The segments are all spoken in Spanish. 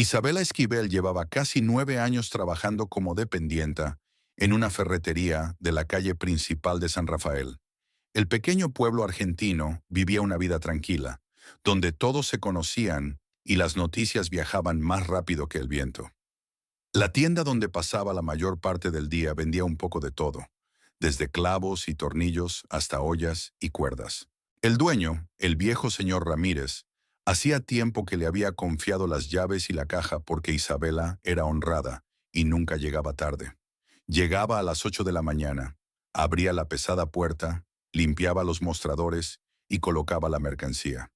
Isabela Esquivel llevaba casi 9 años trabajando como dependienta en una ferretería de la calle principal de San Rafael. El pequeño pueblo argentino vivía una vida tranquila, donde todos se conocían y las noticias viajaban más rápido que el viento. La tienda donde pasaba la mayor parte del día vendía un poco de todo, desde clavos y tornillos hasta ollas y cuerdas. El dueño, el viejo señor Ramírez, hacía tiempo que le había confiado las llaves y la caja porque Isabela era honrada y nunca llegaba tarde. Llegaba a las 8 de la mañana, abría la pesada puerta, limpiaba los mostradores y colocaba la mercancía.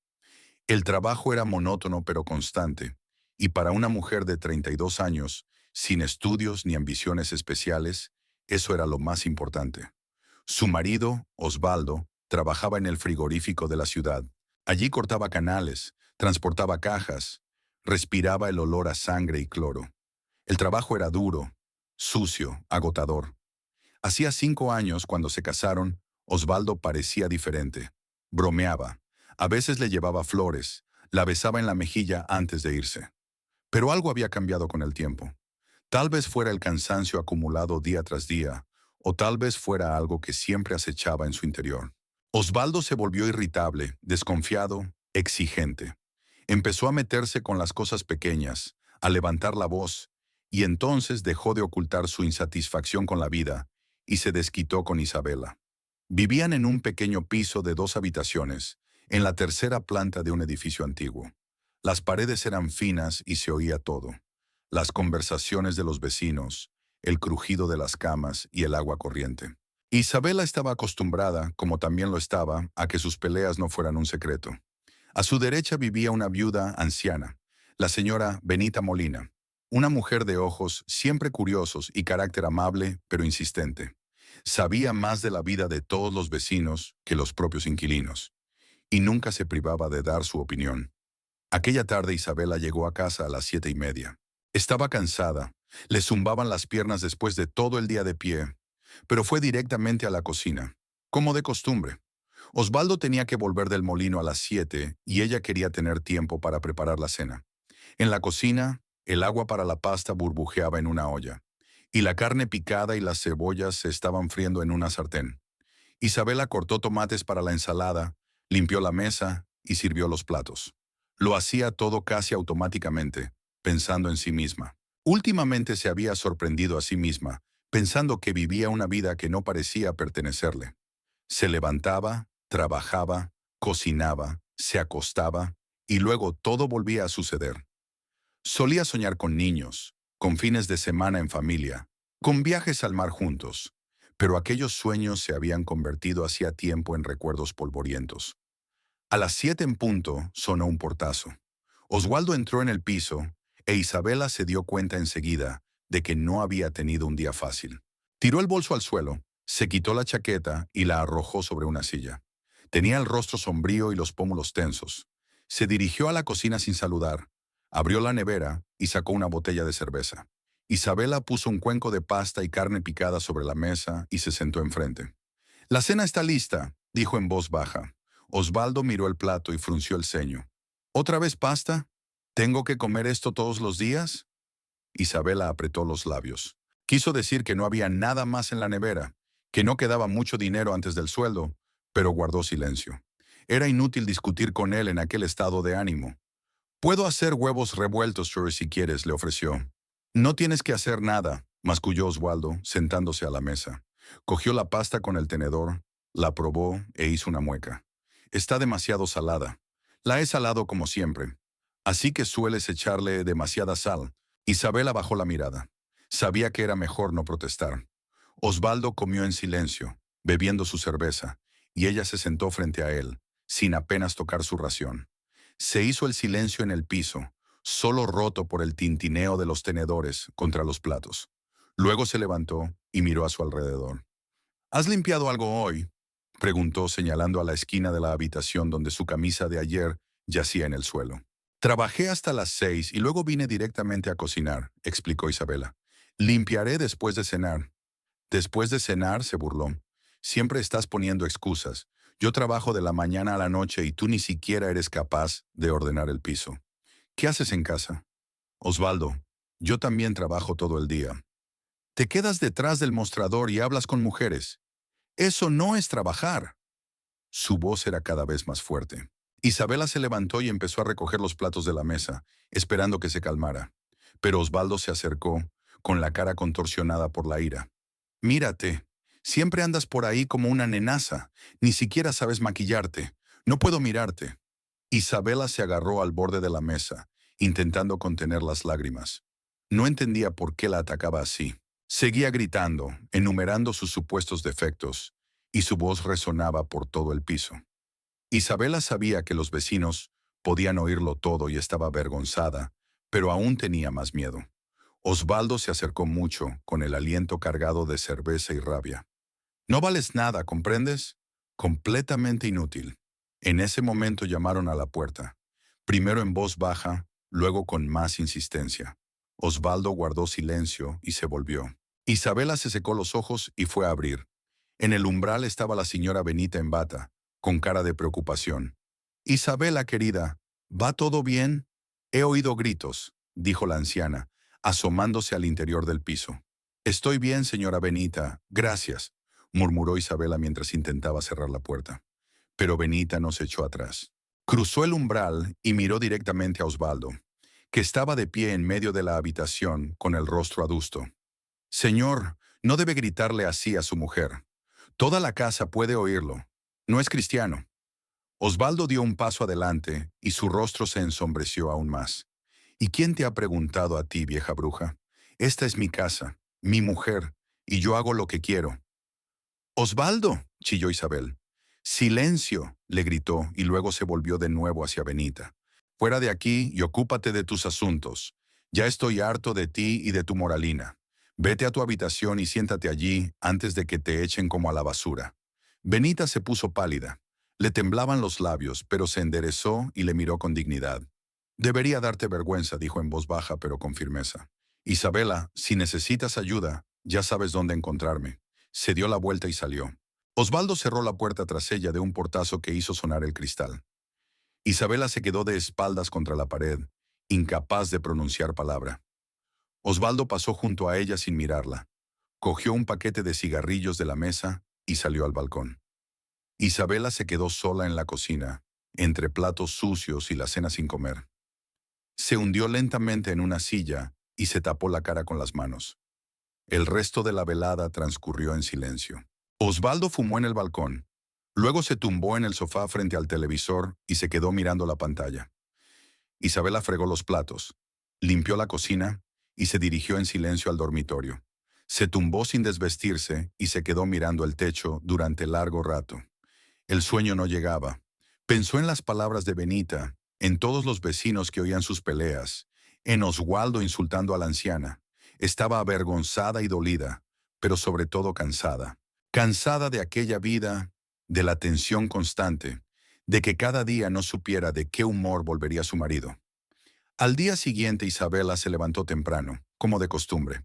El trabajo era monótono pero constante, y para una mujer de 32 años, sin estudios ni ambiciones especiales, eso era lo más importante. Su marido, Osvaldo, trabajaba en el frigorífico de la ciudad. Allí cortaba canales, transportaba cajas, respiraba el olor a sangre y cloro. El trabajo era duro, sucio, agotador. Hacía 5 años, cuando se casaron, Osvaldo parecía diferente. Bromeaba. A veces le llevaba flores, la besaba en la mejilla antes de irse. Pero algo había cambiado con el tiempo. Tal vez fuera el cansancio acumulado día tras día, o tal vez fuera algo que siempre acechaba en su interior. Osvaldo se volvió irritable, desconfiado, exigente. Empezó a meterse con las cosas pequeñas, a levantar la voz, y entonces dejó de ocultar su insatisfacción con la vida y se desquitó con Isabela. Vivían en un pequeño piso de 2 habitaciones, en la tercera planta de un edificio antiguo. Las paredes eran finas y se oía todo: las conversaciones de los vecinos, el crujido de las camas y el agua corriente. Isabela estaba acostumbrada, como también lo estaba, a que sus peleas no fueran un secreto. A su derecha vivía una viuda anciana, la señora Benita Molina, una mujer de ojos siempre curiosos y carácter amable pero insistente. Sabía más de la vida de todos los vecinos que los propios inquilinos, y nunca se privaba de dar su opinión. Aquella tarde Isabela llegó a casa a las 7:30. Estaba cansada, le zumbaban las piernas después de todo el día de pie, pero fue directamente a la cocina, como de costumbre. Osvaldo tenía que volver del molino a las 7 y ella quería tener tiempo para preparar la cena. En la cocina, el agua para la pasta burbujeaba en una olla, y la carne picada y las cebollas se estaban friendo en una sartén. Isabela cortó tomates para la ensalada, limpió la mesa y sirvió los platos. Lo hacía todo casi automáticamente, pensando en sí misma. Últimamente se había sorprendido a sí misma, pensando que vivía una vida que no parecía pertenecerle. Se levantaba, trabajaba, cocinaba, se acostaba, y luego todo volvía a suceder. Solía soñar con niños, con fines de semana en familia, con viajes al mar juntos, pero aquellos sueños se habían convertido hacía tiempo en recuerdos polvorientos. A las 7 en punto sonó un portazo. Osvaldo entró en el piso e Isabela se dio cuenta enseguida de que no había tenido un día fácil. Tiró el bolso al suelo, se quitó la chaqueta y la arrojó sobre una silla. Tenía el rostro sombrío y los pómulos tensos. Se dirigió a la cocina sin saludar, abrió la nevera y sacó una botella de cerveza. Isabela puso un cuenco de pasta y carne picada sobre la mesa y se sentó enfrente. «La cena está lista», dijo en voz baja. Osvaldo miró el plato y frunció el ceño. «¿Otra vez pasta? ¿Tengo que comer esto todos los días?». Isabela apretó los labios. Quiso decir que no había nada más en la nevera, que no quedaba mucho dinero antes del sueldo, pero guardó silencio. Era inútil discutir con él en aquel estado de ánimo. «Puedo hacer huevos revueltos, Sure, si quieres», le ofreció. «No tienes que hacer nada», masculló Osvaldo, sentándose a la mesa. Cogió la pasta con el tenedor, la probó e hizo una mueca. «Está demasiado salada». «La he salado como siempre». «Así que sueles echarle demasiada sal». Isabela bajó la mirada. Sabía que era mejor no protestar. Osvaldo comió en silencio, bebiendo su cerveza, y ella se sentó frente a él, sin apenas tocar su ración. Se hizo el silencio en el piso, solo roto por el tintineo de los tenedores contra los platos. Luego se levantó y miró a su alrededor. «¿Has limpiado algo hoy?», preguntó, señalando a la esquina de la habitación donde su camisa de ayer yacía en el suelo. «Trabajé hasta las 6 y luego vine directamente a cocinar», explicó Isabela. «Limpiaré después de cenar». «¿Después de cenar?», se burló. «Siempre estás poniendo excusas. Yo trabajo de la mañana a la noche y tú ni siquiera eres capaz de ordenar el piso». «¿Qué haces en casa?». Osvaldo, yo también trabajo todo el día. Te quedas detrás del mostrador y hablas con mujeres. Eso no es trabajar. Su voz era cada vez más fuerte. Isabela se levantó y empezó a recoger los platos de la mesa, esperando que se calmara. Pero Osvaldo se acercó, con la cara contorsionada por la ira. Mírate, siempre andas por ahí como una nenaza, ni siquiera sabes maquillarte. No puedo mirarte. Isabela se agarró al borde de la mesa, intentando contener las lágrimas. No entendía por qué la atacaba así. Seguía gritando, enumerando sus supuestos defectos, y su voz resonaba por todo el piso. Isabela sabía que los vecinos podían oírlo todo y estaba avergonzada, pero aún tenía más miedo. Osvaldo se acercó mucho, con el aliento cargado de cerveza y rabia. No vales nada, ¿comprendes? Completamente inútil. En ese momento llamaron a la puerta, primero en voz baja, luego con más insistencia. Osvaldo guardó silencio y se volvió. Isabela se secó los ojos y fue a abrir. En el umbral estaba la señora Benita en bata, con cara de preocupación. Isabela, querida, ¿va todo bien? He oído gritos, dijo la anciana, asomándose al interior del piso. Estoy bien, señora Benita, gracias, murmuró Isabela mientras intentaba cerrar la puerta. Pero Benita no se echó atrás. Cruzó el umbral y miró directamente a Osvaldo, que estaba de pie en medio de la habitación con el rostro adusto. Señor, no debe gritarle así a su mujer. Toda la casa puede oírlo. No es cristiano. Osvaldo dio un paso adelante y su rostro se ensombreció aún más. ¿Y quién te ha preguntado a ti, vieja bruja? Esta es mi casa, mi mujer, y yo hago lo que quiero. Osvaldo, chilló Isabel. Silencio, le gritó y luego se volvió de nuevo hacia Benita. Fuera de aquí y ocúpate de tus asuntos. Ya estoy harto de ti y de tu moralina. Vete a tu habitación y siéntate allí antes de que te echen como a la basura. Benita se puso pálida. Le temblaban los labios, pero se enderezó y le miró con dignidad. Debería darte vergüenza, dijo en voz baja pero con firmeza. Isabela, si necesitas ayuda, ya sabes dónde encontrarme. Se dio la vuelta y salió. Osvaldo cerró la puerta tras ella de un portazo que hizo sonar el cristal. Isabela se quedó de espaldas contra la pared, incapaz de pronunciar palabra. Osvaldo pasó junto a ella sin mirarla. Cogió un paquete de cigarrillos de la mesa y salió al balcón. Isabela se quedó sola en la cocina, entre platos sucios y la cena sin comer. Se hundió lentamente en una silla y se tapó la cara con las manos. El resto de la velada transcurrió en silencio. Osvaldo fumó en el balcón. Luego se tumbó en el sofá frente al televisor y se quedó mirando la pantalla. Isabela fregó los platos, limpió la cocina y se dirigió en silencio al dormitorio. Se tumbó sin desvestirse y se quedó mirando el techo durante largo rato. El sueño no llegaba. Pensó en las palabras de Benita, en todos los vecinos que oían sus peleas, en Osvaldo insultando a la anciana. Estaba avergonzada y dolida, pero sobre todo cansada. Cansada de aquella vida, de la tensión constante, de que cada día no supiera de qué humor volvería su marido. Al día siguiente Isabela se levantó temprano, como de costumbre.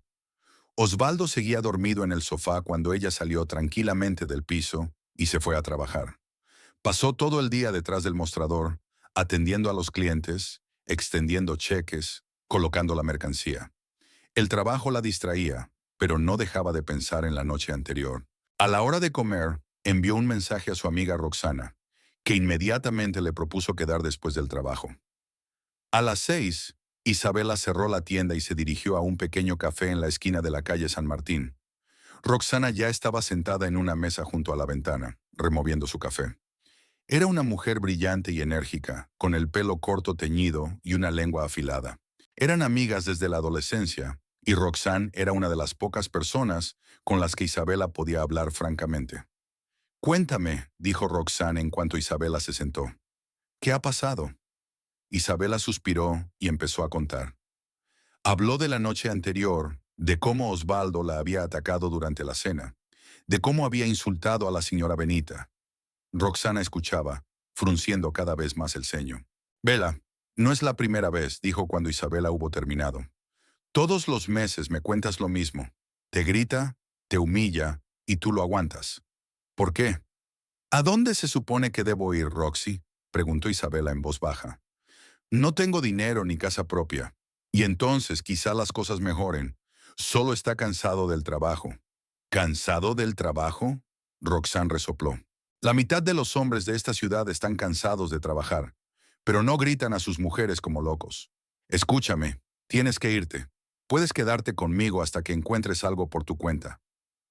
Osvaldo seguía dormido en el sofá cuando ella salió tranquilamente del piso y se fue a trabajar. Pasó todo el día detrás del mostrador, atendiendo a los clientes, extendiendo cheques, colocando la mercancía. El trabajo la distraía, pero no dejaba de pensar en la noche anterior. A la hora de comer, envió un mensaje a su amiga Roxana, que inmediatamente le propuso quedar después del trabajo. A las 6, Isabela cerró la tienda y se dirigió a un pequeño café en la esquina de la calle San Martín. Roxana ya estaba sentada en una mesa junto a la ventana, removiendo su café. Era una mujer brillante y enérgica, con el pelo corto teñido y una lengua afilada. Eran amigas desde la adolescencia, y Roxanne era una de las pocas personas con las que Isabela podía hablar francamente. Cuéntame, dijo Roxanne en cuanto Isabela se sentó. ¿Qué ha pasado? Isabela suspiró y empezó a contar. Habló de la noche anterior, de cómo Osvaldo la había atacado durante la cena, de cómo había insultado a la señora Benita. Roxana escuchaba, frunciendo cada vez más el ceño. Vela, no es la primera vez, dijo cuando Isabela hubo terminado. Todos los meses me cuentas lo mismo. Te grita, te humilla y tú lo aguantas. ¿Por qué? ¿A dónde se supone que debo ir, Roxy? Preguntó Isabela en voz baja. No tengo dinero ni casa propia. Y entonces quizá las cosas mejoren. Solo está cansado del trabajo. ¿Cansado del trabajo? Roxanne resopló. La mitad de los hombres de esta ciudad están cansados de trabajar, pero no gritan a sus mujeres como locos. Escúchame, tienes que irte. Puedes quedarte conmigo hasta que encuentres algo por tu cuenta.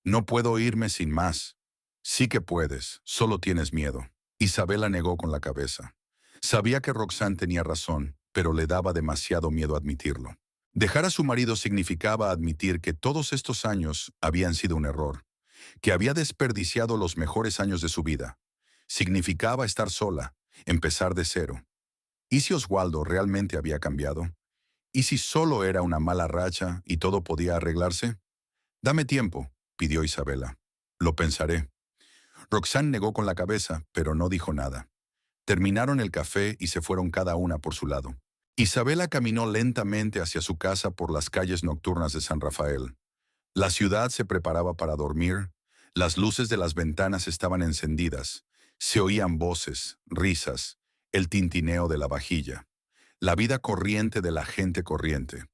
No puedo irme sin más. Sí que puedes, solo tienes miedo. Isabela negó con la cabeza. Sabía que Roxanne tenía razón, pero le daba demasiado miedo admitirlo. Dejar a su marido significaba admitir que todos estos años habían sido un error, que había desperdiciado los mejores años de su vida. Significaba estar sola, empezar de cero. ¿Y si Oswaldo realmente había cambiado? ¿Y si solo era una mala racha y todo podía arreglarse? Dame tiempo, pidió Isabela. Lo pensaré. Roxanne negó con la cabeza, pero no dijo nada. Terminaron el café y se fueron cada una por su lado. Isabela caminó lentamente hacia su casa por las calles nocturnas de San Rafael. La ciudad se preparaba para dormir, las luces de las ventanas estaban encendidas, se oían voces, risas, el tintineo de la vajilla, la vida corriente de la gente corriente.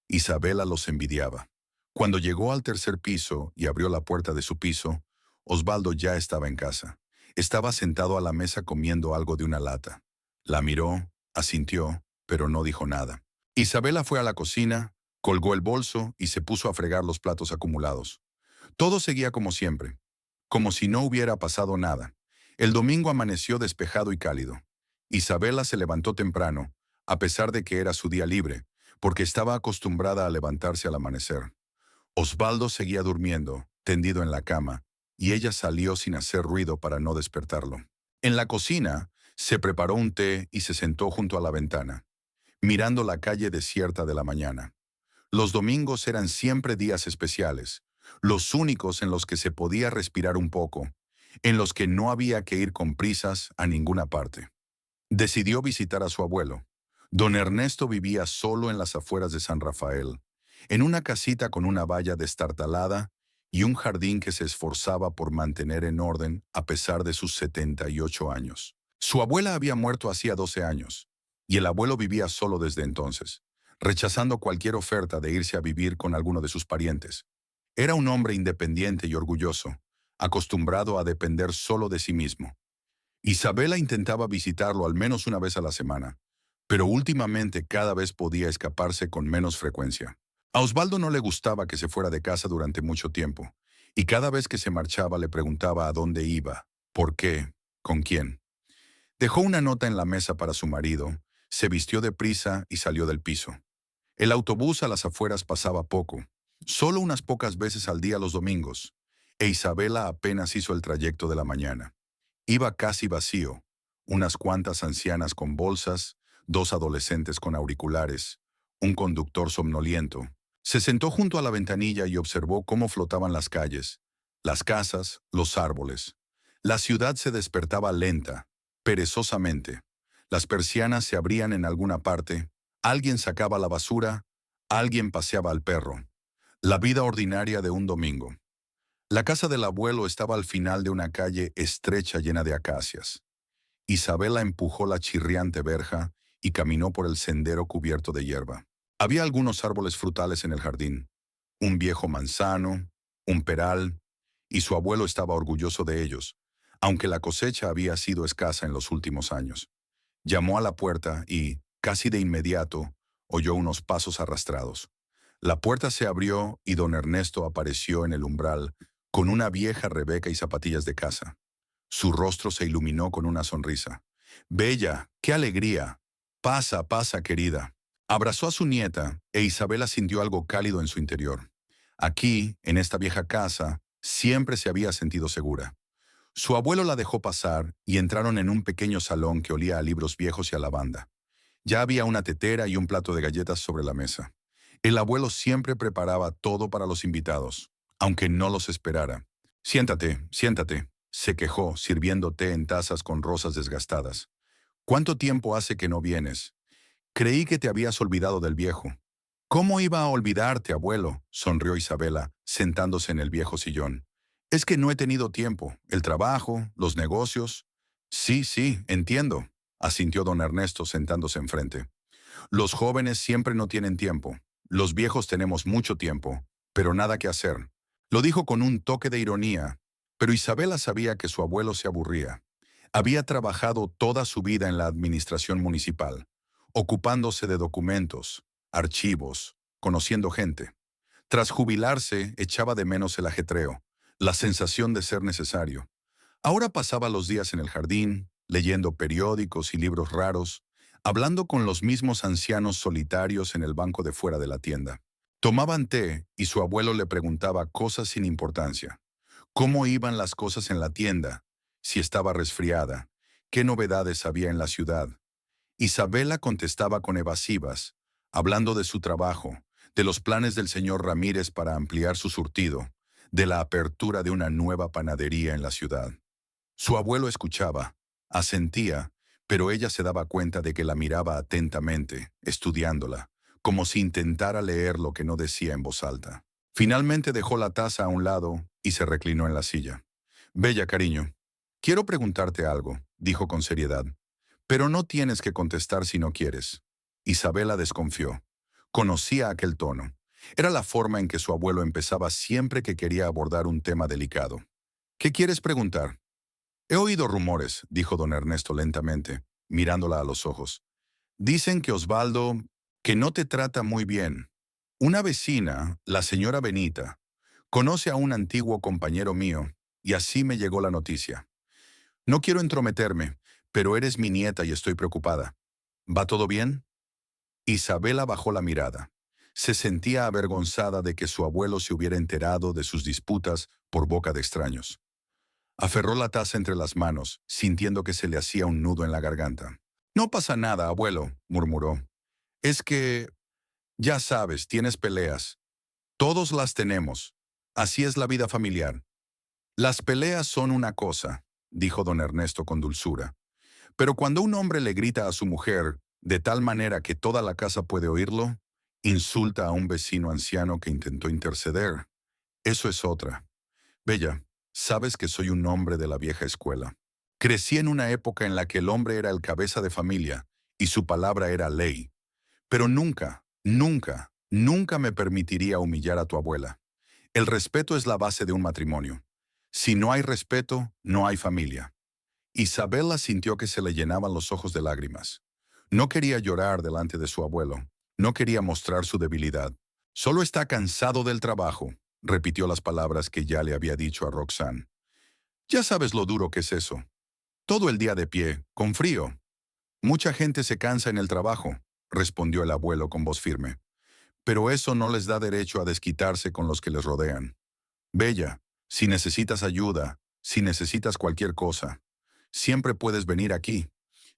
Isabela los envidiaba. Cuando llegó al tercer piso y abrió la puerta de su piso, Osvaldo ya estaba en casa. Estaba sentado a la mesa comiendo algo de una lata. La miró, asintió, pero no dijo nada. Isabela fue a la cocina, colgó el bolso y se puso a fregar los platos acumulados. Todo seguía como siempre, como si no hubiera pasado nada. El domingo amaneció despejado y cálido. Isabela se levantó temprano, a pesar de que era su día libre, porque estaba acostumbrada a levantarse al amanecer. Osvaldo seguía durmiendo, tendido en la cama, y ella salió sin hacer ruido para no despertarlo. En la cocina, se preparó un té y se sentó junto a la ventana, mirando la calle desierta de la mañana. Los domingos eran siempre días especiales, los únicos en los que se podía respirar un poco, en los que no había que ir con prisas a ninguna parte. Decidió visitar a su abuelo. Don Ernesto vivía solo en las afueras de San Rafael, en una casita con una valla destartalada y un jardín que se esforzaba por mantener en orden a pesar de sus 78 años. Su abuela había muerto hacía 12 años, y el abuelo vivía solo desde entonces, rechazando cualquier oferta de irse a vivir con alguno de sus parientes. Era un hombre independiente y orgulloso, acostumbrado a depender solo de sí mismo. Isabela intentaba visitarlo al menos una vez a la semana, pero últimamente cada vez podía escaparse con menos frecuencia. A Osvaldo no le gustaba que se fuera de casa durante mucho tiempo, y cada vez que se marchaba le preguntaba a dónde iba, por qué, con quién. Dejó una nota en la mesa para su marido, se vistió deprisa y salió del piso. El autobús a las afueras pasaba poco, solo unas pocas veces al día los domingos, e Isabela apenas hizo el trayecto de la mañana. Iba casi vacío, unas cuantas ancianas con bolsas, dos adolescentes con auriculares, un conductor somnoliento. Se sentó junto a la ventanilla y observó cómo flotaban las calles, las casas, los árboles. La ciudad se despertaba lenta, perezosamente. Las persianas se abrían en alguna parte, alguien sacaba la basura, alguien paseaba al perro. La vida ordinaria de un domingo. La casa del abuelo estaba al final de una calle estrecha llena de acacias. Isabela empujó la chirriante verja y caminó por el sendero cubierto de hierba. Había algunos árboles frutales en el jardín, un viejo manzano, un peral, y su abuelo estaba orgulloso de ellos, aunque la cosecha había sido escasa en los últimos años. Llamó a la puerta y, casi de inmediato, oyó unos pasos arrastrados. La puerta se abrió y don Ernesto apareció en el umbral con una vieja Rebeca y zapatillas de casa. Su rostro se iluminó con una sonrisa. «Bella, qué alegría. Pasa, pasa, querida». Abrazó a su nieta e Isabela sintió algo cálido en su interior. Aquí, en esta vieja casa, siempre se había sentido segura. Su abuelo la dejó pasar y entraron en un pequeño salón que olía a libros viejos y a lavanda. Ya había una tetera y un plato de galletas sobre la mesa. El abuelo siempre preparaba todo para los invitados, aunque no los esperara. «Siéntate, siéntate», se quejó, sirviendo té en tazas con rosas desgastadas. «¿Cuánto tiempo hace que no vienes? Creí que te habías olvidado del viejo». «¿Cómo iba a olvidarte, abuelo?», sonrió Isabela, sentándose en el viejo sillón. «Es que no he tenido tiempo. El trabajo, los negocios». «Sí, sí, entiendo», asintió don Ernesto sentándose enfrente. Los jóvenes siempre no tienen tiempo. Los viejos tenemos mucho tiempo, pero nada que hacer. Lo dijo con un toque de ironía, pero Isabela sabía que su abuelo se aburría. Había trabajado toda su vida en la administración municipal, ocupándose de documentos, archivos, conociendo gente. Tras jubilarse, echaba de menos el ajetreo, la sensación de ser necesario. Ahora pasaba los días en el jardín, leyendo periódicos y libros raros, hablando con los mismos ancianos solitarios en el banco de fuera de la tienda. Tomaban té y su abuelo le preguntaba cosas sin importancia. ¿Cómo iban las cosas en la tienda? Si estaba resfriada. ¿Qué novedades había en la ciudad? Isabela contestaba con evasivas, hablando de su trabajo, de los planes del señor Ramírez para ampliar su surtido, de la apertura de una nueva panadería en la ciudad. Su abuelo escuchaba, asentía, pero ella se daba cuenta de que la miraba atentamente, estudiándola, como si intentara leer lo que no decía en voz alta. Finalmente dejó la taza a un lado y se reclinó en la silla. Bella, cariño, quiero preguntarte algo, dijo con seriedad, pero no tienes que contestar si no quieres. Isabela desconfió. Conocía aquel tono. Era la forma en que su abuelo empezaba siempre que quería abordar un tema delicado. ¿Qué quieres preguntar? He oído rumores, dijo don Ernesto lentamente, mirándola a los ojos. Dicen que Osvaldo, que no te trata muy bien. Una vecina, la señora Benita, conoce a un antiguo compañero mío, y así me llegó la noticia. No quiero entrometerme, pero eres mi nieta y estoy preocupada. ¿Va todo bien? Isabela bajó la mirada. Se sentía avergonzada de que su abuelo se hubiera enterado de sus disputas por boca de extraños. Aferró la taza entre las manos, sintiendo que se le hacía un nudo en la garganta. No pasa nada, abuelo, murmuró. Es que, ya sabes, tienes peleas. Todos las tenemos. Así es la vida familiar. Las peleas son una cosa, dijo don Ernesto con dulzura. Pero cuando un hombre le grita a su mujer, de tal manera que toda la casa puede oírlo, insulta a un vecino anciano que intentó interceder. Eso es otra. Bella, sabes que soy un hombre de la vieja escuela. Crecí en una época en la que el hombre era el cabeza de familia y su palabra era ley. Pero nunca, nunca, nunca me permitiría humillar a tu abuela. El respeto es la base de un matrimonio. Si no hay respeto, no hay familia. Isabela sintió que se le llenaban los ojos de lágrimas. No quería llorar delante de su abuelo. No quería mostrar su debilidad. Solo está cansado del trabajo, repitió las palabras que ya le había dicho a Roxanne. Ya sabes lo duro que es eso. Todo el día de pie, con frío. Mucha gente se cansa en el trabajo, respondió el abuelo con voz firme. Pero eso no les da derecho a desquitarse con los que les rodean. Bella, si necesitas ayuda, si necesitas cualquier cosa, siempre puedes venir aquí.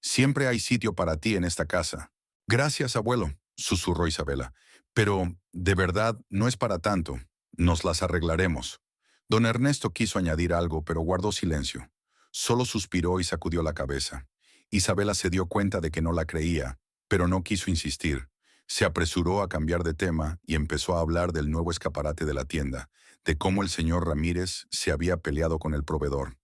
Siempre hay sitio para ti en esta casa. Gracias, abuelo, susurró Isabela. Pero, de verdad, no es para tanto. Nos las arreglaremos. Don Ernesto quiso añadir algo, pero guardó silencio. Solo suspiró y sacudió la cabeza. Isabela se dio cuenta de que no la creía, pero no quiso insistir. Se apresuró a cambiar de tema y empezó a hablar del nuevo escaparate de la tienda, de cómo el señor Ramírez se había peleado con el proveedor.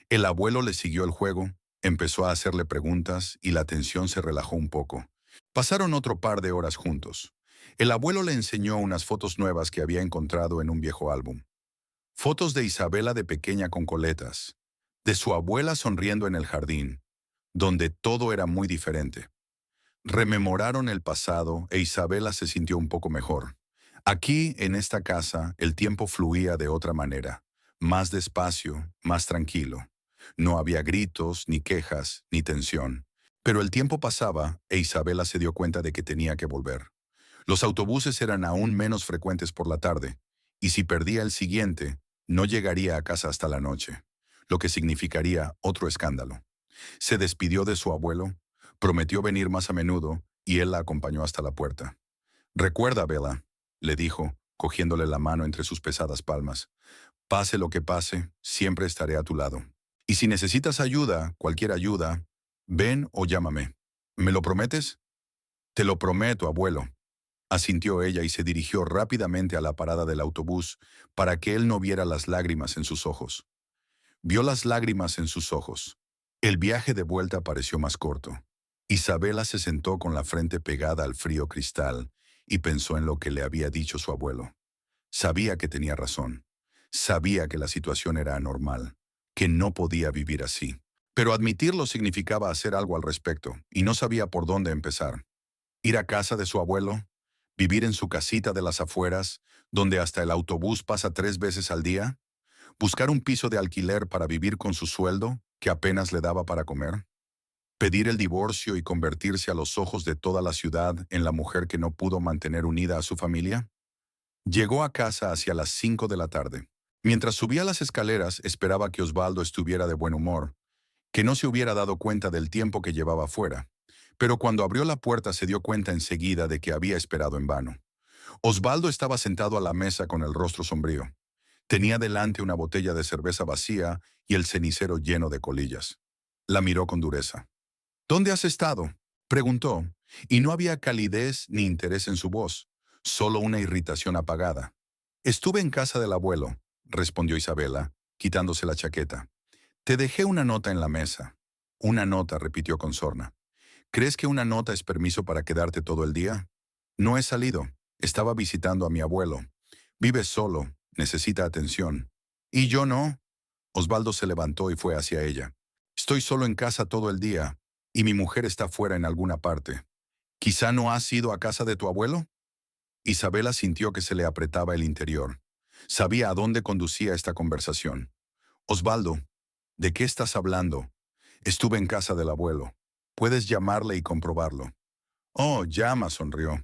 El abuelo le siguió el juego, empezó a hacerle preguntas y la tensión se relajó un poco. Pasaron otro par de horas juntos. El abuelo le enseñó unas fotos nuevas que había encontrado en un viejo álbum. Fotos de Isabela de pequeña con coletas, de su abuela sonriendo en el jardín, donde todo era muy diferente. Rememoraron el pasado e Isabela se sintió un poco mejor. Aquí, en esta casa, el tiempo fluía de otra manera, más despacio, más tranquilo. No había gritos, ni quejas, ni tensión. Pero el tiempo pasaba e Isabela se dio cuenta de que tenía que volver. Los autobuses eran aún menos frecuentes por la tarde, y si perdía el siguiente, no llegaría a casa hasta la noche, lo que significaría otro escándalo. Se despidió de su abuelo, prometió venir más a menudo, y él la acompañó hasta la puerta. «Recuerda, Bella», le dijo, cogiéndole la mano entre sus pesadas palmas. «Pase lo que pase, siempre estaré a tu lado. Y si necesitas ayuda, cualquier ayuda, ven o llámame. ¿Me lo prometes?» «Te lo prometo, abuelo», asintió ella y se dirigió rápidamente a la parada del autobús para que él no viera las lágrimas en sus ojos. Vio las lágrimas en sus ojos. El viaje de vuelta pareció más corto. Isabela se sentó con la frente pegada al frío cristal y pensó en lo que le había dicho su abuelo. Sabía que tenía razón. Sabía que la situación era anormal, que no podía vivir así. Pero admitirlo significaba hacer algo al respecto, y no sabía por dónde empezar. Ir a casa de su abuelo, vivir en su casita de las afueras, donde hasta el autobús pasa 3 veces al día, buscar un piso de alquiler para vivir con su sueldo, que apenas le daba para comer, pedir el divorcio y convertirse a los ojos de toda la ciudad en la mujer que no pudo mantener unida a su familia. Llegó a casa hacia las 5 de la tarde. Mientras subía las escaleras, esperaba que Osvaldo estuviera de buen humor, que no se hubiera dado cuenta del tiempo que llevaba fuera. Pero cuando abrió la puerta se dio cuenta enseguida de que había esperado en vano. Osvaldo estaba sentado a la mesa con el rostro sombrío. Tenía delante una botella de cerveza vacía y el cenicero lleno de colillas. La miró con dureza. ¿Dónde has estado?, preguntó, y no había calidez ni interés en su voz, solo una irritación apagada. Estuve en casa del abuelo, respondió Isabela, quitándose la chaqueta. Te dejé una nota en la mesa. Una nota, repitió con sorna. ¿Crees que una nota es permiso para quedarte todo el día? No he salido. Estaba visitando a mi abuelo. Vive solo, necesita atención. ¿Y yo no? Osvaldo se levantó y fue hacia ella. Estoy solo en casa todo el día, y mi mujer está fuera en alguna parte. ¿Quizá no has ido a casa de tu abuelo? Isabela sintió que se le apretaba el interior. Sabía a dónde conducía esta conversación. Osvaldo, ¿de qué estás hablando? Estuve en casa del abuelo. Puedes llamarle y comprobarlo. Oh, llama, sonrió.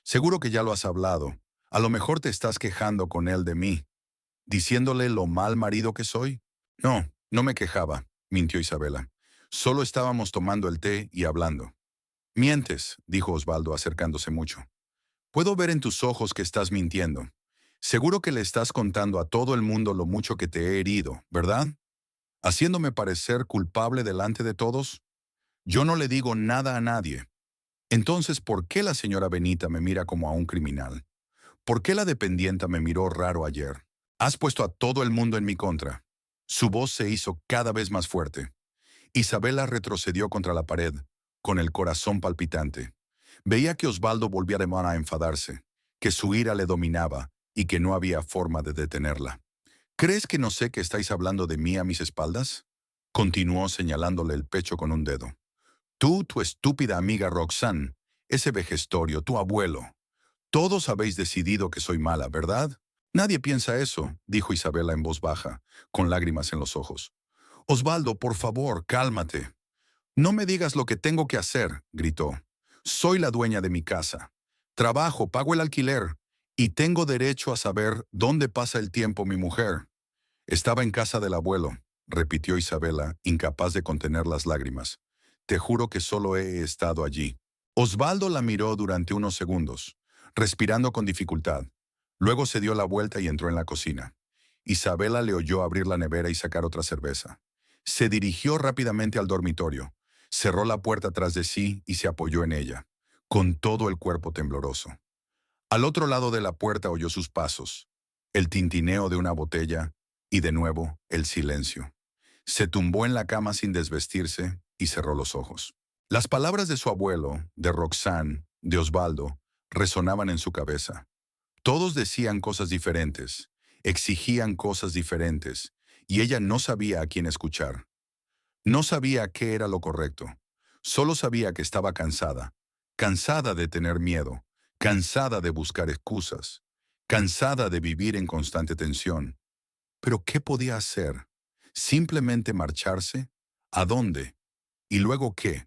Seguro que ya lo has hablado. A lo mejor te estás quejando con él de mí, diciéndole lo mal marido que soy. No, no me quejaba, mintió Isabela. Solo estábamos tomando el té y hablando. Mientes, dijo Osvaldo acercándose mucho. Puedo ver en tus ojos que estás mintiendo. Seguro que le estás contando a todo el mundo lo mucho que te he herido, ¿verdad? Haciéndome parecer culpable delante de todos. Yo no le digo nada a nadie. Entonces, ¿por qué la señora Benita me mira como a un criminal? ¿Por qué la dependienta me miró raro ayer? Has puesto a todo el mundo en mi contra. Su voz se hizo cada vez más fuerte. Isabela retrocedió contra la pared, con el corazón palpitante. Veía que Osvaldo volvía de nuevo a enfadarse, que su ira le dominaba y que no había forma de detenerla. ¿Crees que no sé que estáis hablando de mí a mis espaldas? Continuó señalándole el pecho con un dedo. Tú, tu estúpida amiga Roxanne, ese vejestorio, tu abuelo. Todos habéis decidido que soy mala, ¿verdad? Nadie piensa eso, dijo Isabela en voz baja, con lágrimas en los ojos. Osvaldo, por favor, cálmate. No me digas lo que tengo que hacer, gritó. Soy la dueña de mi casa. Trabajo, pago el alquiler, y tengo derecho a saber dónde pasa el tiempo mi mujer. Estaba en casa del abuelo, repitió Isabela, incapaz de contener las lágrimas. Te juro que solo he estado allí. Osvaldo la miró durante unos segundos, respirando con dificultad. Luego se dio la vuelta y entró en la cocina. Isabela le oyó abrir la nevera y sacar otra cerveza. Se dirigió rápidamente al dormitorio, cerró la puerta tras de sí y se apoyó en ella, con todo el cuerpo tembloroso. Al otro lado de la puerta oyó sus pasos, el tintineo de una botella y de nuevo el silencio. Se tumbó en la cama sin desvestirse y cerró los ojos. Las palabras de su abuelo, de Roxanne, de Osvaldo, resonaban en su cabeza. Todos decían cosas diferentes, exigían cosas diferentes, y ella no sabía a quién escuchar. No sabía qué era lo correcto. Solo sabía que estaba cansada, cansada de tener miedo, cansada de buscar excusas, cansada de vivir en constante tensión. ¿Pero qué podía hacer? ¿Simplemente marcharse? ¿A dónde? ¿Y luego qué?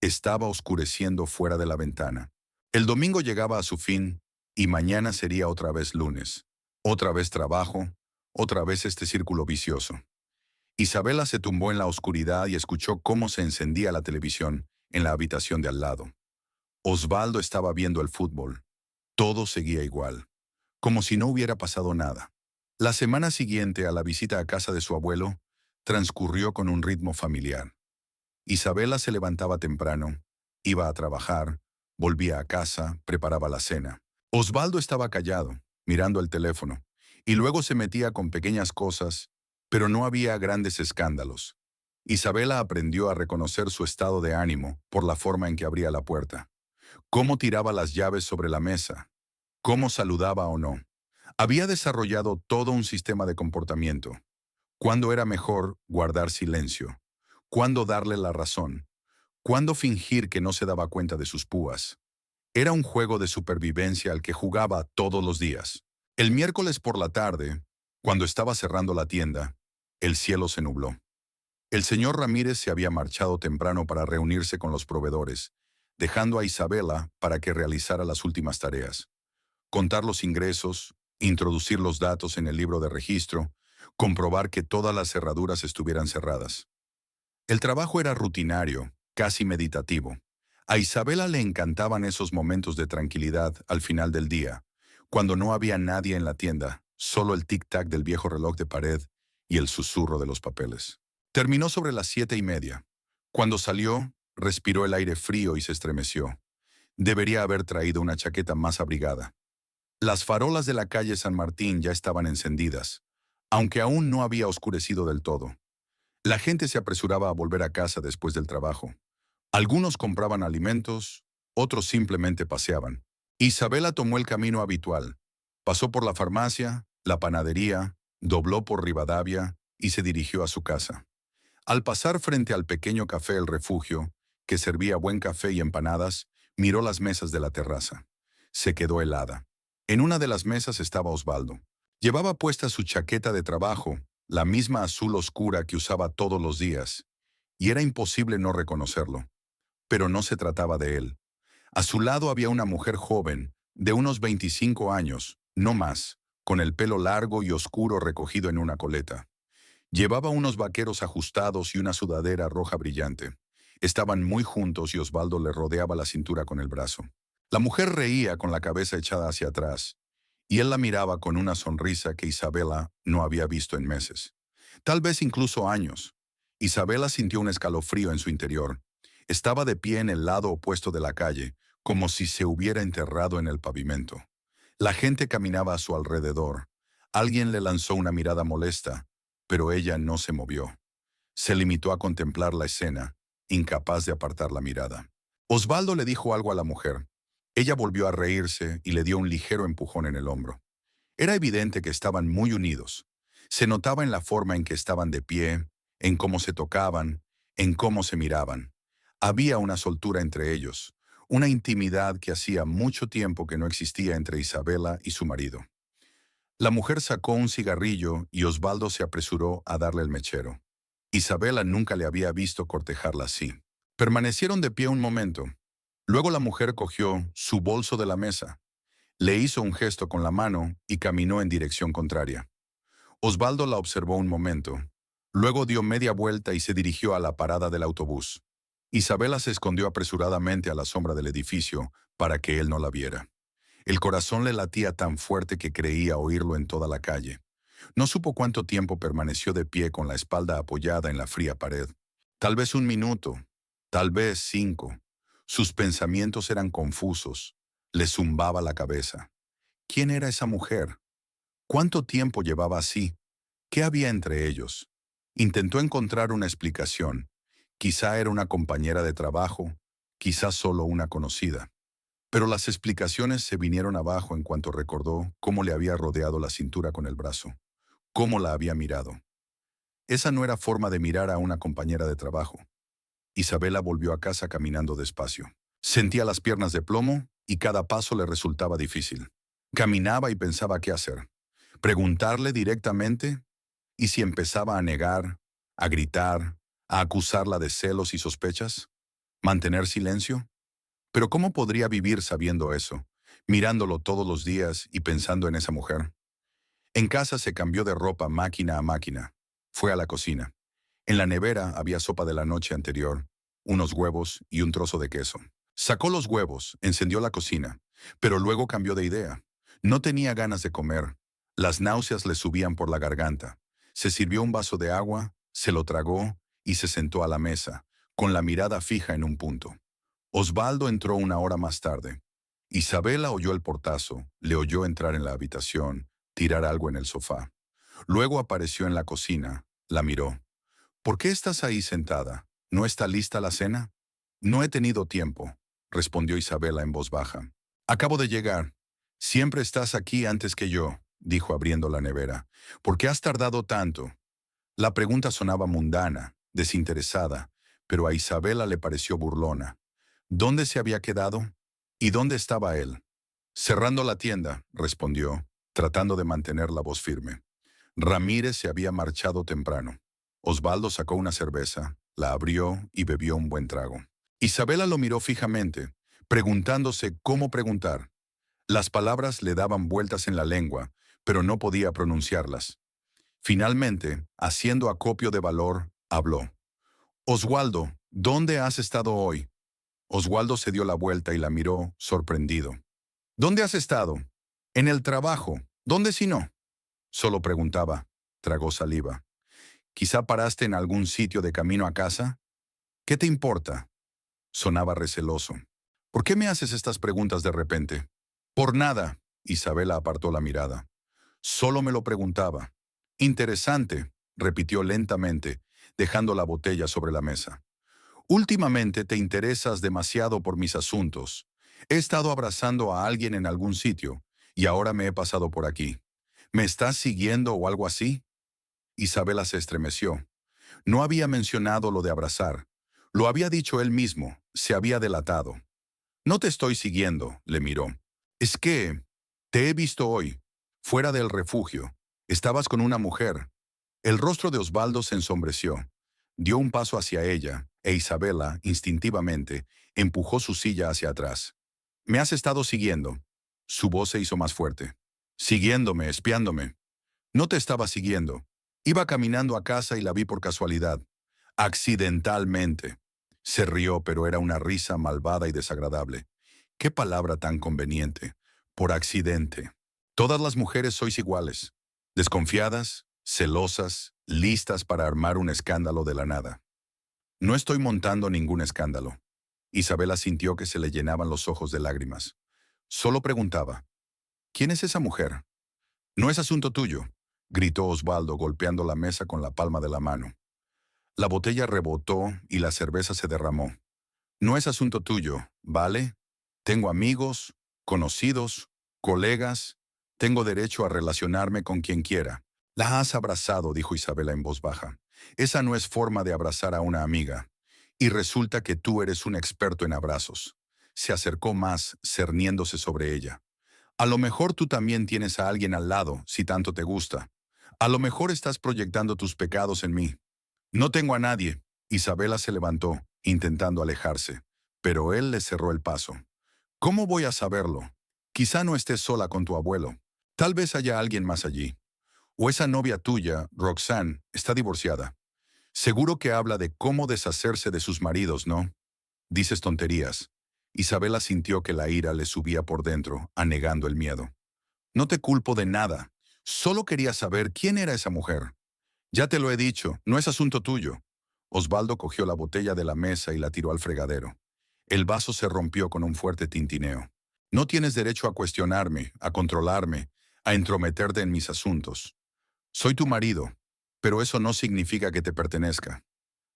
Estaba oscureciendo fuera de la ventana. El domingo llegaba a su fin y mañana sería otra vez lunes. Otra vez trabajo, otra vez este círculo vicioso. Isabela se tumbó en la oscuridad y escuchó cómo se encendía la televisión en la habitación de al lado. Osvaldo estaba viendo el fútbol. Todo seguía igual, como si no hubiera pasado nada. La semana siguiente a la visita a casa de su abuelo transcurrió con un ritmo familiar. Isabela se levantaba temprano, iba a trabajar, volvía a casa, preparaba la cena. Osvaldo estaba callado, mirando el teléfono, y luego se metía con pequeñas cosas, pero no había grandes escándalos. Isabela aprendió a reconocer su estado de ánimo por la forma en que abría la puerta, cómo tiraba las llaves sobre la mesa, cómo saludaba o no. Había desarrollado todo un sistema de comportamiento. Cuándo era mejor guardar silencio, cuándo darle la razón, cuándo fingir que no se daba cuenta de sus púas. Era un juego de supervivencia al que jugaba todos los días. El miércoles por la tarde, cuando estaba cerrando la tienda, el cielo se nubló. El señor Ramírez se había marchado temprano para reunirse con los proveedores, dejando a Isabela para que realizara las últimas tareas. Contar los ingresos, introducir los datos en el libro de registro, comprobar que todas las cerraduras estuvieran cerradas. El trabajo era rutinario, casi meditativo. A Isabela le encantaban esos momentos de tranquilidad al final del día, cuando no había nadie en la tienda, solo el tic-tac del viejo reloj de pared y el susurro de los papeles. Terminó sobre las 7:30. Cuando salió, respiró el aire frío y se estremeció. Debería haber traído una chaqueta más abrigada. Las farolas de la calle San Martín ya estaban encendidas, aunque aún no había oscurecido del todo. La gente se apresuraba a volver a casa después del trabajo. Algunos compraban alimentos, otros simplemente paseaban. Isabela tomó el camino habitual. Pasó por la farmacia, la panadería, dobló por Rivadavia y se dirigió a su casa. Al pasar frente al pequeño café El Refugio, que servía buen café y empanadas, miró las mesas de la terraza. Se quedó helada. En una de las mesas estaba Osvaldo. Llevaba puesta su chaqueta de trabajo, la misma azul oscura que usaba todos los días, y era imposible no reconocerlo. Pero no se trataba de él. A su lado había una mujer joven, de unos 25 años, no más, con el pelo largo y oscuro recogido en una coleta. Llevaba unos vaqueros ajustados y una sudadera roja brillante. Estaban muy juntos y Osvaldo le rodeaba la cintura con el brazo. La mujer reía con la cabeza echada hacia atrás, y él la miraba con una sonrisa que Isabela no había visto en meses. Tal vez incluso años. Isabela sintió un escalofrío en su interior. Estaba de pie en el lado opuesto de la calle, como si se hubiera enterrado en el pavimento. La gente caminaba a su alrededor. Alguien le lanzó una mirada molesta, pero ella no se movió. Se limitó a contemplar la escena, incapaz de apartar la mirada. Osvaldo le dijo algo a la mujer. Ella volvió a reírse y le dio un ligero empujón en el hombro. Era evidente que estaban muy unidos. Se notaba en la forma en que estaban de pie, en cómo se tocaban, en cómo se miraban. Había una soltura entre ellos, una intimidad que hacía mucho tiempo que no existía entre Isabela y su marido. La mujer sacó un cigarrillo y Osvaldo se apresuró a darle el mechero. Isabela nunca le había visto cortejarla así. Permanecieron de pie un momento. Luego la mujer cogió su bolso de la mesa, le hizo un gesto con la mano y caminó en dirección contraria. Osvaldo la observó un momento. Luego dio media vuelta y se dirigió a la parada del autobús. Isabela se escondió apresuradamente a la sombra del edificio para que él no la viera. El corazón le latía tan fuerte que creía oírlo en toda la calle. No supo cuánto tiempo permaneció de pie con la espalda apoyada en la fría pared. Tal vez 1 minuto, tal vez 5. Sus pensamientos eran confusos. Le zumbaba la cabeza. ¿Quién era esa mujer? ¿Cuánto tiempo llevaba así? ¿Qué había entre ellos? Intentó encontrar una explicación. Quizá era una compañera de trabajo, quizá solo una conocida. Pero las explicaciones se vinieron abajo en cuanto recordó cómo le había rodeado la cintura con el brazo, cómo la había mirado. Esa no era forma de mirar a una compañera de trabajo. Isabela volvió a casa caminando despacio. Sentía las piernas de plomo y cada paso le resultaba difícil. Caminaba y pensaba qué hacer. Preguntarle directamente, y si empezaba a negar, a gritar, a acusarla de celos y sospechas, mantener silencio. Pero ¿cómo podría vivir sabiendo eso, mirándolo todos los días y pensando en esa mujer? En casa se cambió de ropa máquina a máquina. Fue a la cocina. En la nevera había sopa de la noche anterior, unos huevos y un trozo de queso. Sacó los huevos, encendió la cocina, pero luego cambió de idea. No tenía ganas de comer. Las náuseas le subían por la garganta. Se sirvió un vaso de agua, se lo tragó y se sentó a la mesa, con la mirada fija en un punto. Osvaldo entró 1 hora más tarde. Isabela oyó el portazo, le oyó entrar en la habitación, tirar algo en el sofá. Luego apareció en la cocina, la miró. ¿Por qué estás ahí sentada? ¿No está lista la cena? No he tenido tiempo, respondió Isabela en voz baja. Acabo de llegar. Siempre estás aquí antes que yo, dijo abriendo la nevera. ¿Por qué has tardado tanto? La pregunta sonaba mundana, desinteresada, pero a Isabela le pareció burlona. ¿Dónde se había quedado? ¿Y dónde estaba él? Cerrando la tienda, respondió, tratando de mantener la voz firme. Ramírez se había marchado temprano. Osvaldo sacó una cerveza, la abrió y bebió un buen trago. Isabela lo miró fijamente, preguntándose cómo preguntar. Las palabras le daban vueltas en la lengua, pero no podía pronunciarlas. Finalmente, haciendo acopio de valor, habló. Oswaldo, ¿dónde has estado hoy? Oswaldo se dio la vuelta y la miró, sorprendido. ¿Dónde has estado? En el trabajo. ¿Dónde si no? Solo preguntaba. Tragó saliva. ¿Quizá paraste en algún sitio de camino a casa? ¿Qué te importa? Sonaba receloso. ¿Por qué me haces estas preguntas de repente? Por nada. Isabela apartó la mirada. Solo me lo preguntaba. Interesante, repitió lentamente, dejando la botella sobre la mesa. Últimamente te interesas demasiado por mis asuntos. He estado abrazando a alguien en algún sitio, y ahora me he pasado por aquí. ¿Me estás siguiendo o algo así? Isabela se estremeció. No había mencionado lo de abrazar. Lo había dicho él mismo, se había delatado. No te estoy siguiendo, le miró. Es que te he visto hoy, fuera del refugio. Estabas con una mujer. El rostro de Osvaldo se ensombreció. Dio un paso hacia ella, e Isabela, instintivamente, empujó su silla hacia atrás. «Me has estado siguiendo». Su voz se hizo más fuerte. «Siguiéndome, espiándome». «No te estaba siguiendo. Iba caminando a casa y la vi por casualidad. Accidentalmente». Se rió, pero era una risa malvada y desagradable. «Qué palabra tan conveniente. Por accidente. Todas las mujeres sois iguales. Desconfiadas, celosas, listas para armar un escándalo de la nada». «No estoy montando ningún escándalo». Isabela sintió que se le llenaban los ojos de lágrimas. Solo preguntaba, «¿Quién es esa mujer?» «No es asunto tuyo», gritó Osvaldo golpeando la mesa con la palma de la mano. La botella rebotó y la cerveza se derramó. «No es asunto tuyo, ¿vale? Tengo amigos, conocidos, colegas. Tengo derecho a relacionarme con quien quiera». «La has abrazado», dijo Isabela en voz baja. «Esa no es forma de abrazar a una amiga. Y resulta que tú eres un experto en abrazos». Se acercó más, cerniéndose sobre ella. «A lo mejor tú también tienes a alguien al lado, si tanto te gusta. A lo mejor estás proyectando tus pecados en mí». «No tengo a nadie». Isabela se levantó, intentando alejarse, pero él le cerró el paso. «¿Cómo voy a saberlo? Quizá no estés sola con tu abuelo. Tal vez haya alguien más allí. O esa novia tuya, Roxanne, está divorciada. Seguro que habla de cómo deshacerse de sus maridos, ¿no? Dices tonterías». Isabela sintió que la ira le subía por dentro, anegando el miedo. «No te culpo de nada. Solo quería saber quién era esa mujer». «Ya te lo he dicho, no es asunto tuyo». Osvaldo cogió la botella de la mesa y la tiró al fregadero. El vaso se rompió con un fuerte tintineo. «No tienes derecho a cuestionarme, a controlarme, a entrometerte en mis asuntos. Soy tu marido, pero eso no significa que te pertenezca».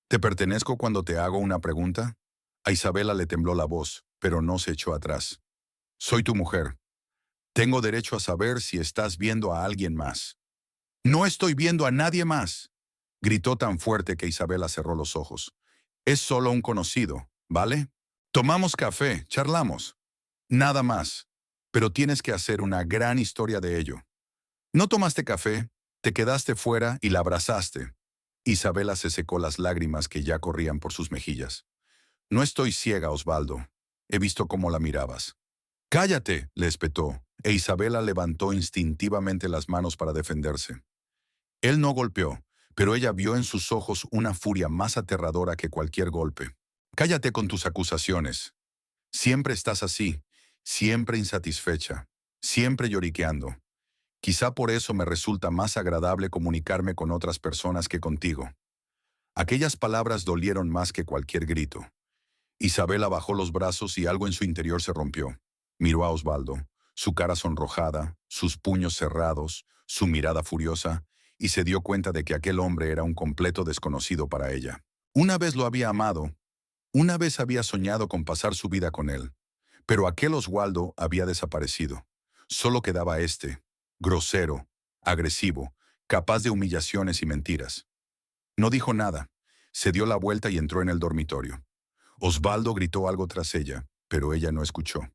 «¿Te pertenezco cuando te hago una pregunta?» A Isabela le tembló la voz, pero no se echó atrás. «Soy tu mujer. Tengo derecho a saber si estás viendo a alguien más». «No estoy viendo a nadie más», gritó tan fuerte que Isabela cerró los ojos. «Es solo un conocido, ¿vale? Tomamos café, charlamos. Nada más. Pero tienes que hacer una gran historia de ello. No tomaste café, te quedaste fuera y la abrazaste». Isabela se secó las lágrimas que ya corrían por sus mejillas. «No estoy ciega, Osvaldo. He visto cómo la mirabas». «Cállate», le espetó, e Isabela levantó instintivamente las manos para defenderse. Él no golpeó, pero ella vio en sus ojos una furia más aterradora que cualquier golpe. «Cállate con tus acusaciones. Siempre estás así, siempre insatisfecha, siempre lloriqueando. Quizá por eso me resulta más agradable comunicarme con otras personas que contigo». Aquellas palabras dolieron más que cualquier grito. Isabela bajó los brazos y algo en su interior se rompió. Miró a Osvaldo, su cara sonrojada, sus puños cerrados, su mirada furiosa, y se dio cuenta de que aquel hombre era un completo desconocido para ella. Una vez lo había amado, una vez había soñado con pasar su vida con él, pero aquel Oswaldo había desaparecido. Solo quedaba este, grosero, agresivo, capaz de humillaciones y mentiras. No dijo nada. Se dio la vuelta y entró en el dormitorio. Osvaldo gritó algo tras ella, pero ella no escuchó.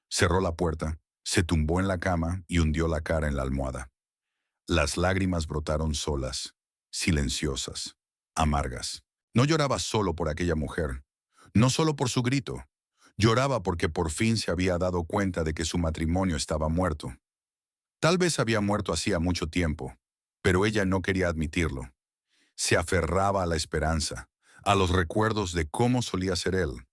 Cerró la puerta, se tumbó en la cama y hundió la cara en la almohada. Las lágrimas brotaron solas, silenciosas, amargas. No lloraba solo por aquella mujer, no solo por su grito. Lloraba porque por fin se había dado cuenta de que su matrimonio estaba muerto. Tal vez había muerto hacía mucho tiempo, pero ella no quería admitirlo. Se aferraba a la esperanza, a los recuerdos de cómo solía ser él,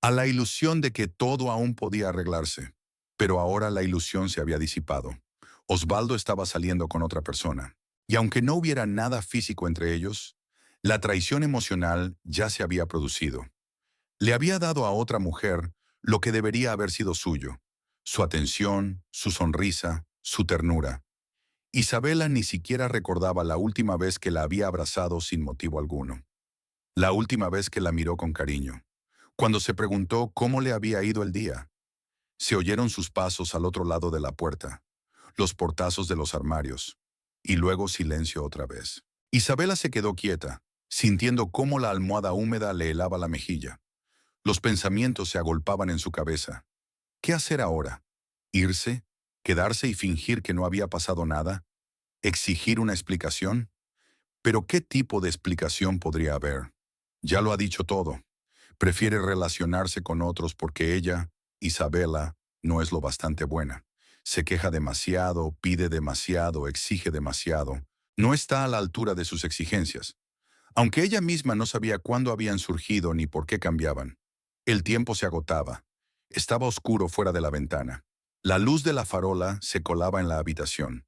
a la ilusión de que todo aún podía arreglarse. Pero ahora la ilusión se había disipado. Osvaldo estaba saliendo con otra persona. Y aunque no hubiera nada físico entre ellos, la traición emocional ya se había producido. Le había dado a otra mujer lo que debería haber sido suyo: su atención, su sonrisa, su ternura. Isabela ni siquiera recordaba la última vez que la había abrazado sin motivo alguno. La última vez que la miró con cariño. Cuando se preguntó cómo le había ido el día. Se oyeron sus pasos al otro lado de la puerta, los portazos de los armarios, y luego silencio otra vez. Isabela se quedó quieta, sintiendo cómo la almohada húmeda le helaba la mejilla. Los pensamientos se agolpaban en su cabeza. ¿Qué hacer ahora? ¿Irse? ¿Quedarse y fingir que no había pasado nada? ¿Exigir una explicación? Pero ¿qué tipo de explicación podría haber? Ya lo ha dicho todo. Prefiere relacionarse con otros porque ella, Isabela, no es lo bastante buena. Se queja demasiado, pide demasiado, exige demasiado. No está a la altura de sus exigencias. Aunque ella misma no sabía cuándo habían surgido ni por qué cambiaban. El tiempo se agotaba. Estaba oscuro fuera de la ventana. La luz de la farola se colaba en la habitación.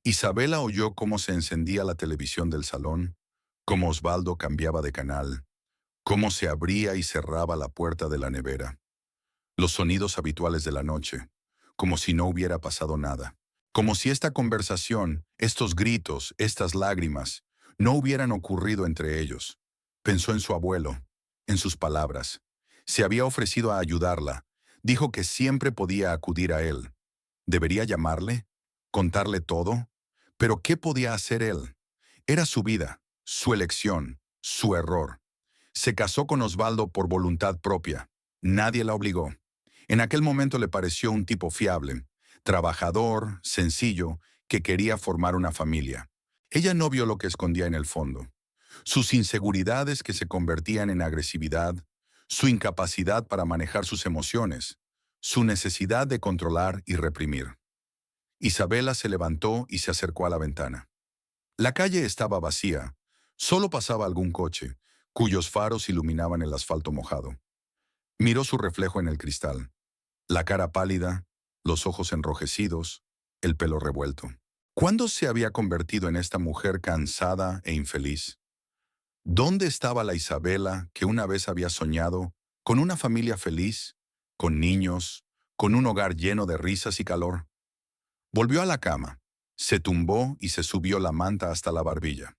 Isabela oyó cómo se encendía la televisión del salón, cómo Osvaldo cambiaba de canal, cómo se abría y cerraba la puerta de la nevera. Los sonidos habituales de la noche, como si no hubiera pasado nada. Como si esta conversación, estos gritos, estas lágrimas, no hubieran ocurrido entre ellos. Pensó en su abuelo, en sus palabras. Se había ofrecido a ayudarla. Dijo que siempre podía acudir a él. ¿Debería llamarle? ¿Contarle todo? ¿Pero qué podía hacer él? Era su vida, su elección, su error. Se casó con Osvaldo por voluntad propia. Nadie la obligó. En aquel momento le pareció un tipo fiable, trabajador, sencillo, que quería formar una familia. Ella no vio lo que escondía en el fondo. Sus inseguridades que se convertían en agresividad, su incapacidad para manejar sus emociones, su necesidad de controlar y reprimir. Isabela se levantó y se acercó a la ventana. La calle estaba vacía. Solo pasaba algún coche, cuyos faros iluminaban el asfalto mojado. Miró su reflejo en el cristal. La cara pálida, los ojos enrojecidos, el pelo revuelto. ¿Cuándo se había convertido en esta mujer cansada e infeliz? ¿Dónde estaba la Isabela que una vez había soñado con una familia feliz, con niños, con un hogar lleno de risas y calor? Volvió a la cama, se tumbó y se subió la manta hasta la barbilla.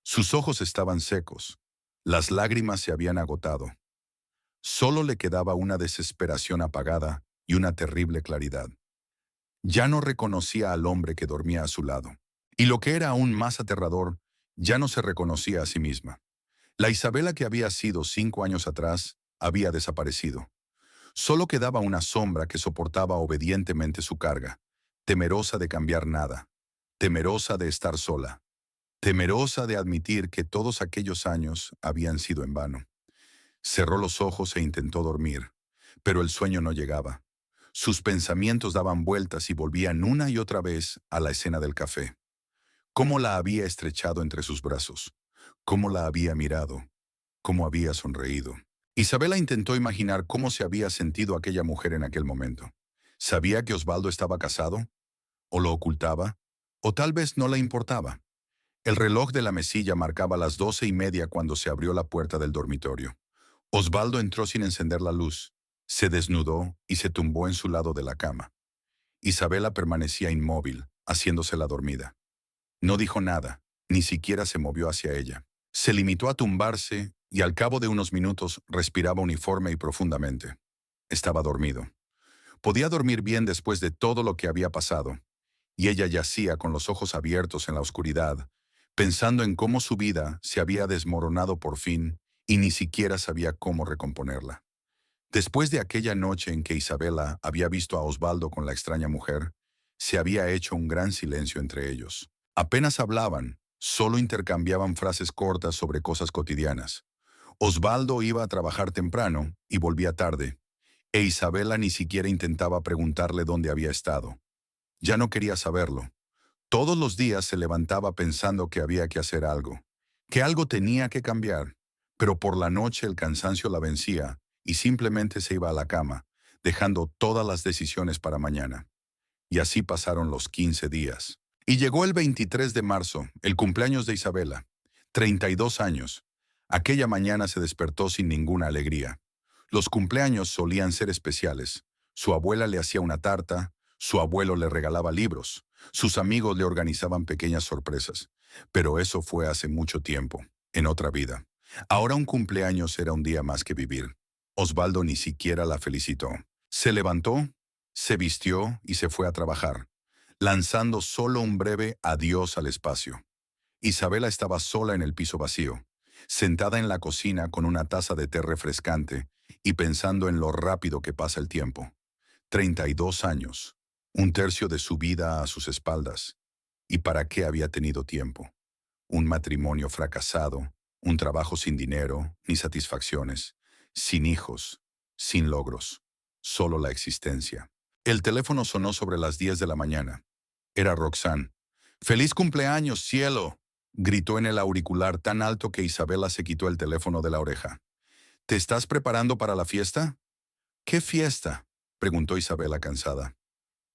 Sus ojos estaban secos, las lágrimas se habían agotado. Solo le quedaba una desesperación apagada y una terrible claridad. Ya no reconocía al hombre que dormía a su lado. Y lo que era aún más aterrador, ya no se reconocía a sí misma. La Isabela que había sido 5 años atrás había desaparecido. Solo quedaba una sombra que soportaba obedientemente su carga, temerosa de cambiar nada, temerosa de estar sola, temerosa de admitir que todos aquellos años habían sido en vano. Cerró los ojos e intentó dormir, pero el sueño no llegaba. Sus pensamientos daban vueltas y volvían una y otra vez a la escena del café. Cómo la había estrechado entre sus brazos, cómo la había mirado, cómo había sonreído. Isabela intentó imaginar cómo se había sentido aquella mujer en aquel momento. ¿Sabía que Osvaldo estaba casado? ¿O lo ocultaba? ¿O tal vez no le importaba? El reloj de la mesilla marcaba las 12:30 cuando se abrió la puerta del dormitorio. Osvaldo entró sin encender la luz, se desnudó y se tumbó en su lado de la cama. Isabela permanecía inmóvil, haciéndose la dormida. No dijo nada, Ni siquiera se movió hacia ella. Se limitó a tumbarse y al cabo de unos minutos respiraba uniforme y profundamente. Estaba dormido. Podía dormir bien después de todo lo que había pasado, y ella yacía con los ojos abiertos en la oscuridad, pensando en cómo su vida se había desmoronado por fin y ni siquiera sabía cómo recomponerla. Después de aquella noche en que Isabela había visto a Osvaldo con la extraña mujer, se había hecho un gran silencio entre ellos. Apenas hablaban, solo intercambiaban frases cortas sobre cosas cotidianas. Osvaldo iba a trabajar temprano y volvía tarde, e Isabela ni siquiera intentaba preguntarle dónde había estado. Ya no quería saberlo. Todos los días se levantaba pensando que había que hacer algo, que algo tenía que cambiar, pero por la noche el cansancio la vencía y simplemente se iba a la cama, dejando todas las decisiones para mañana. Y así pasaron los 15 días. Y llegó el 23 de marzo, el cumpleaños de Isabela. 32 años. Aquella mañana se despertó sin ninguna alegría. Los cumpleaños solían ser especiales. Su abuela le hacía una tarta, su abuelo le regalaba libros, sus amigos le organizaban pequeñas sorpresas. Pero eso fue hace mucho tiempo, en otra vida. Ahora un cumpleaños era un día más que vivir. Osvaldo ni siquiera la felicitó. Se levantó, se vistió y se fue a trabajar, lanzando solo un breve adiós al espacio. Isabela estaba sola en el piso vacío, sentada en la cocina con una taza de té refrescante y pensando en lo rápido que pasa el tiempo. 32 años, un tercio de su vida a sus espaldas. ¿Y para qué había tenido tiempo? Un matrimonio fracasado, un trabajo sin dinero ni satisfacciones, sin hijos, sin logros, solo la existencia. El teléfono sonó sobre las 10 de la mañana. Era Roxanne. «¡Feliz cumpleaños, cielo!», gritó en el auricular tan alto que Isabela se quitó el teléfono de la oreja. «¿Te estás preparando para la fiesta?». «¿Qué fiesta?», preguntó Isabela cansada.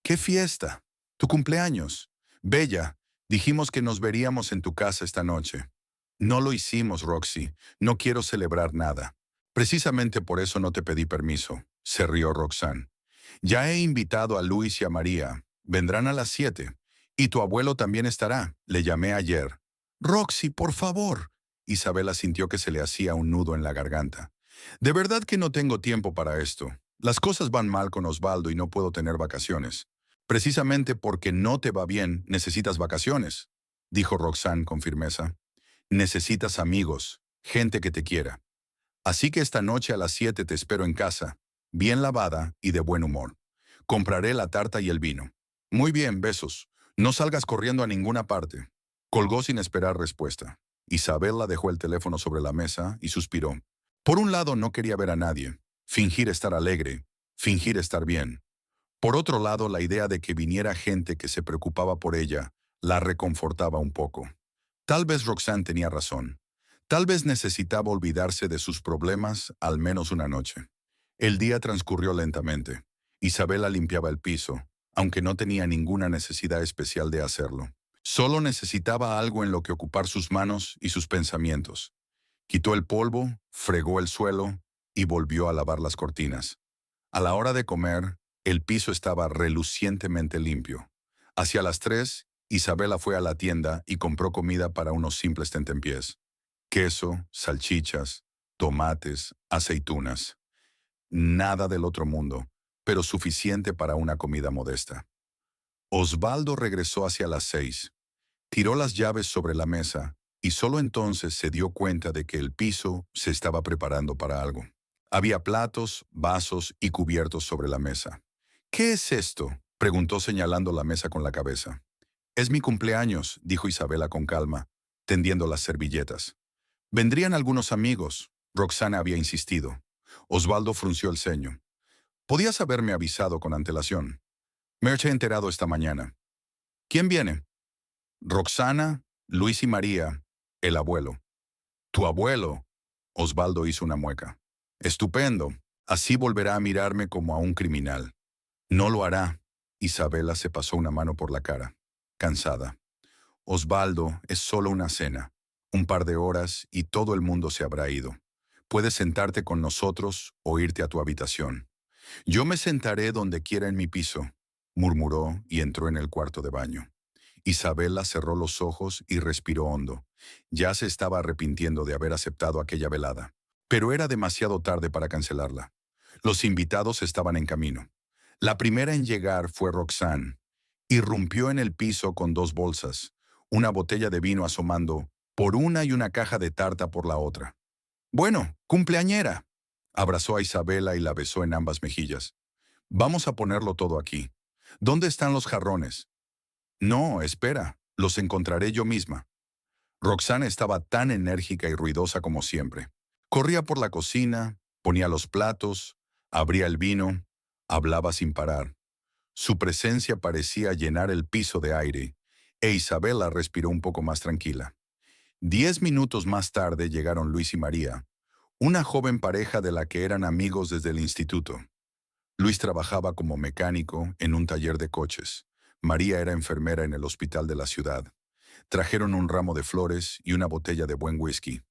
«¿Qué fiesta? Tu cumpleaños. Bella, dijimos que nos veríamos en tu casa esta noche». «No lo hicimos, Roxy. No quiero celebrar nada». «Precisamente por eso no te pedí permiso», se rió Roxanne. «Ya he invitado a Luis y a María. Vendrán a las 7. Y tu abuelo también estará. Le llamé ayer». «Roxy, por favor». Isabela sintió que se le hacía un nudo en la garganta. «De verdad que no tengo tiempo para esto. Las cosas van mal con Osvaldo y no puedo tener vacaciones». «Precisamente porque no te va bien, necesitas vacaciones», dijo Roxanne con firmeza. «Necesitas amigos, gente que te quiera. Así que esta noche a las 7 te espero en casa, bien lavada y de buen humor. Compraré la tarta y el vino». «Muy bien, besos. No salgas corriendo a ninguna parte». Colgó sin esperar respuesta. Isabela dejó el teléfono sobre la mesa y suspiró. Por un lado no quería ver a nadie, fingir estar alegre, fingir estar bien. Por otro lado, la idea de que viniera gente que se preocupaba por ella la reconfortaba un poco. Tal vez Roxanne tenía razón. Tal vez necesitaba olvidarse de sus problemas al menos una noche. El día transcurrió lentamente. Isabela limpiaba el piso, aunque no tenía ninguna necesidad especial de hacerlo. Solo necesitaba algo en lo que ocupar sus manos y sus pensamientos. Quitó el polvo, fregó el suelo y volvió a lavar las cortinas. A la hora de comer, el piso estaba relucientemente limpio. Hacia las 3, Isabela fue a la tienda y compró comida para unos simples tentempiés. Queso, salchichas, tomates, aceitunas. Nada del otro mundo, pero suficiente para una comida modesta. Osvaldo regresó hacia las 6. Tiró las llaves sobre la mesa y solo entonces se dio cuenta de que el piso se estaba preparando para algo. Había platos, vasos y cubiertos sobre la mesa. «¿Qué es esto?», preguntó señalando la mesa con la cabeza. «Es mi cumpleaños», dijo Isabela con calma, tendiendo las servilletas. «Vendrían algunos amigos», Roxana había insistido. Osvaldo frunció el ceño. «Podías haberme avisado con antelación. Me he enterado esta mañana». «¿Quién viene?» «Roxana, Luis y María, el abuelo». «¿Tu abuelo?», Osvaldo hizo una mueca. «Estupendo. Así volverá a mirarme como a un criminal». «No lo hará». Isabela se pasó una mano por la cara, cansada. «Osvaldo, es solo una cena. Un par de horas y todo el mundo se habrá ido. Puedes sentarte con nosotros o irte a tu habitación». «Yo me sentaré donde quiera en mi piso», murmuró y entró en el cuarto de baño. Isabela cerró los ojos y respiró hondo. Ya se estaba arrepintiendo de haber aceptado aquella velada. Pero era demasiado tarde para cancelarla. Los invitados estaban en camino. La primera en llegar fue Roxanne. Irrumpió en el piso con dos bolsas, una botella de vino asomando por una y una caja de tarta por la otra. Bueno, cumpleañera. Abrazó a Isabela y la besó en ambas mejillas. Vamos a ponerlo todo aquí. ¿Dónde están los jarrones? No, espera, los encontraré yo misma. Roxana estaba tan enérgica y ruidosa como siempre. Corría por la cocina, ponía los platos, abría el vino, hablaba sin parar. Su presencia parecía llenar el piso de aire, e Isabela respiró un poco más tranquila. 10 minutos más tarde llegaron Luis y María, una joven pareja de la que eran amigos desde el instituto. Luis trabajaba como mecánico en un taller de coches. María era enfermera en el hospital de la ciudad. Trajeron un ramo de flores y una botella de buen whisky.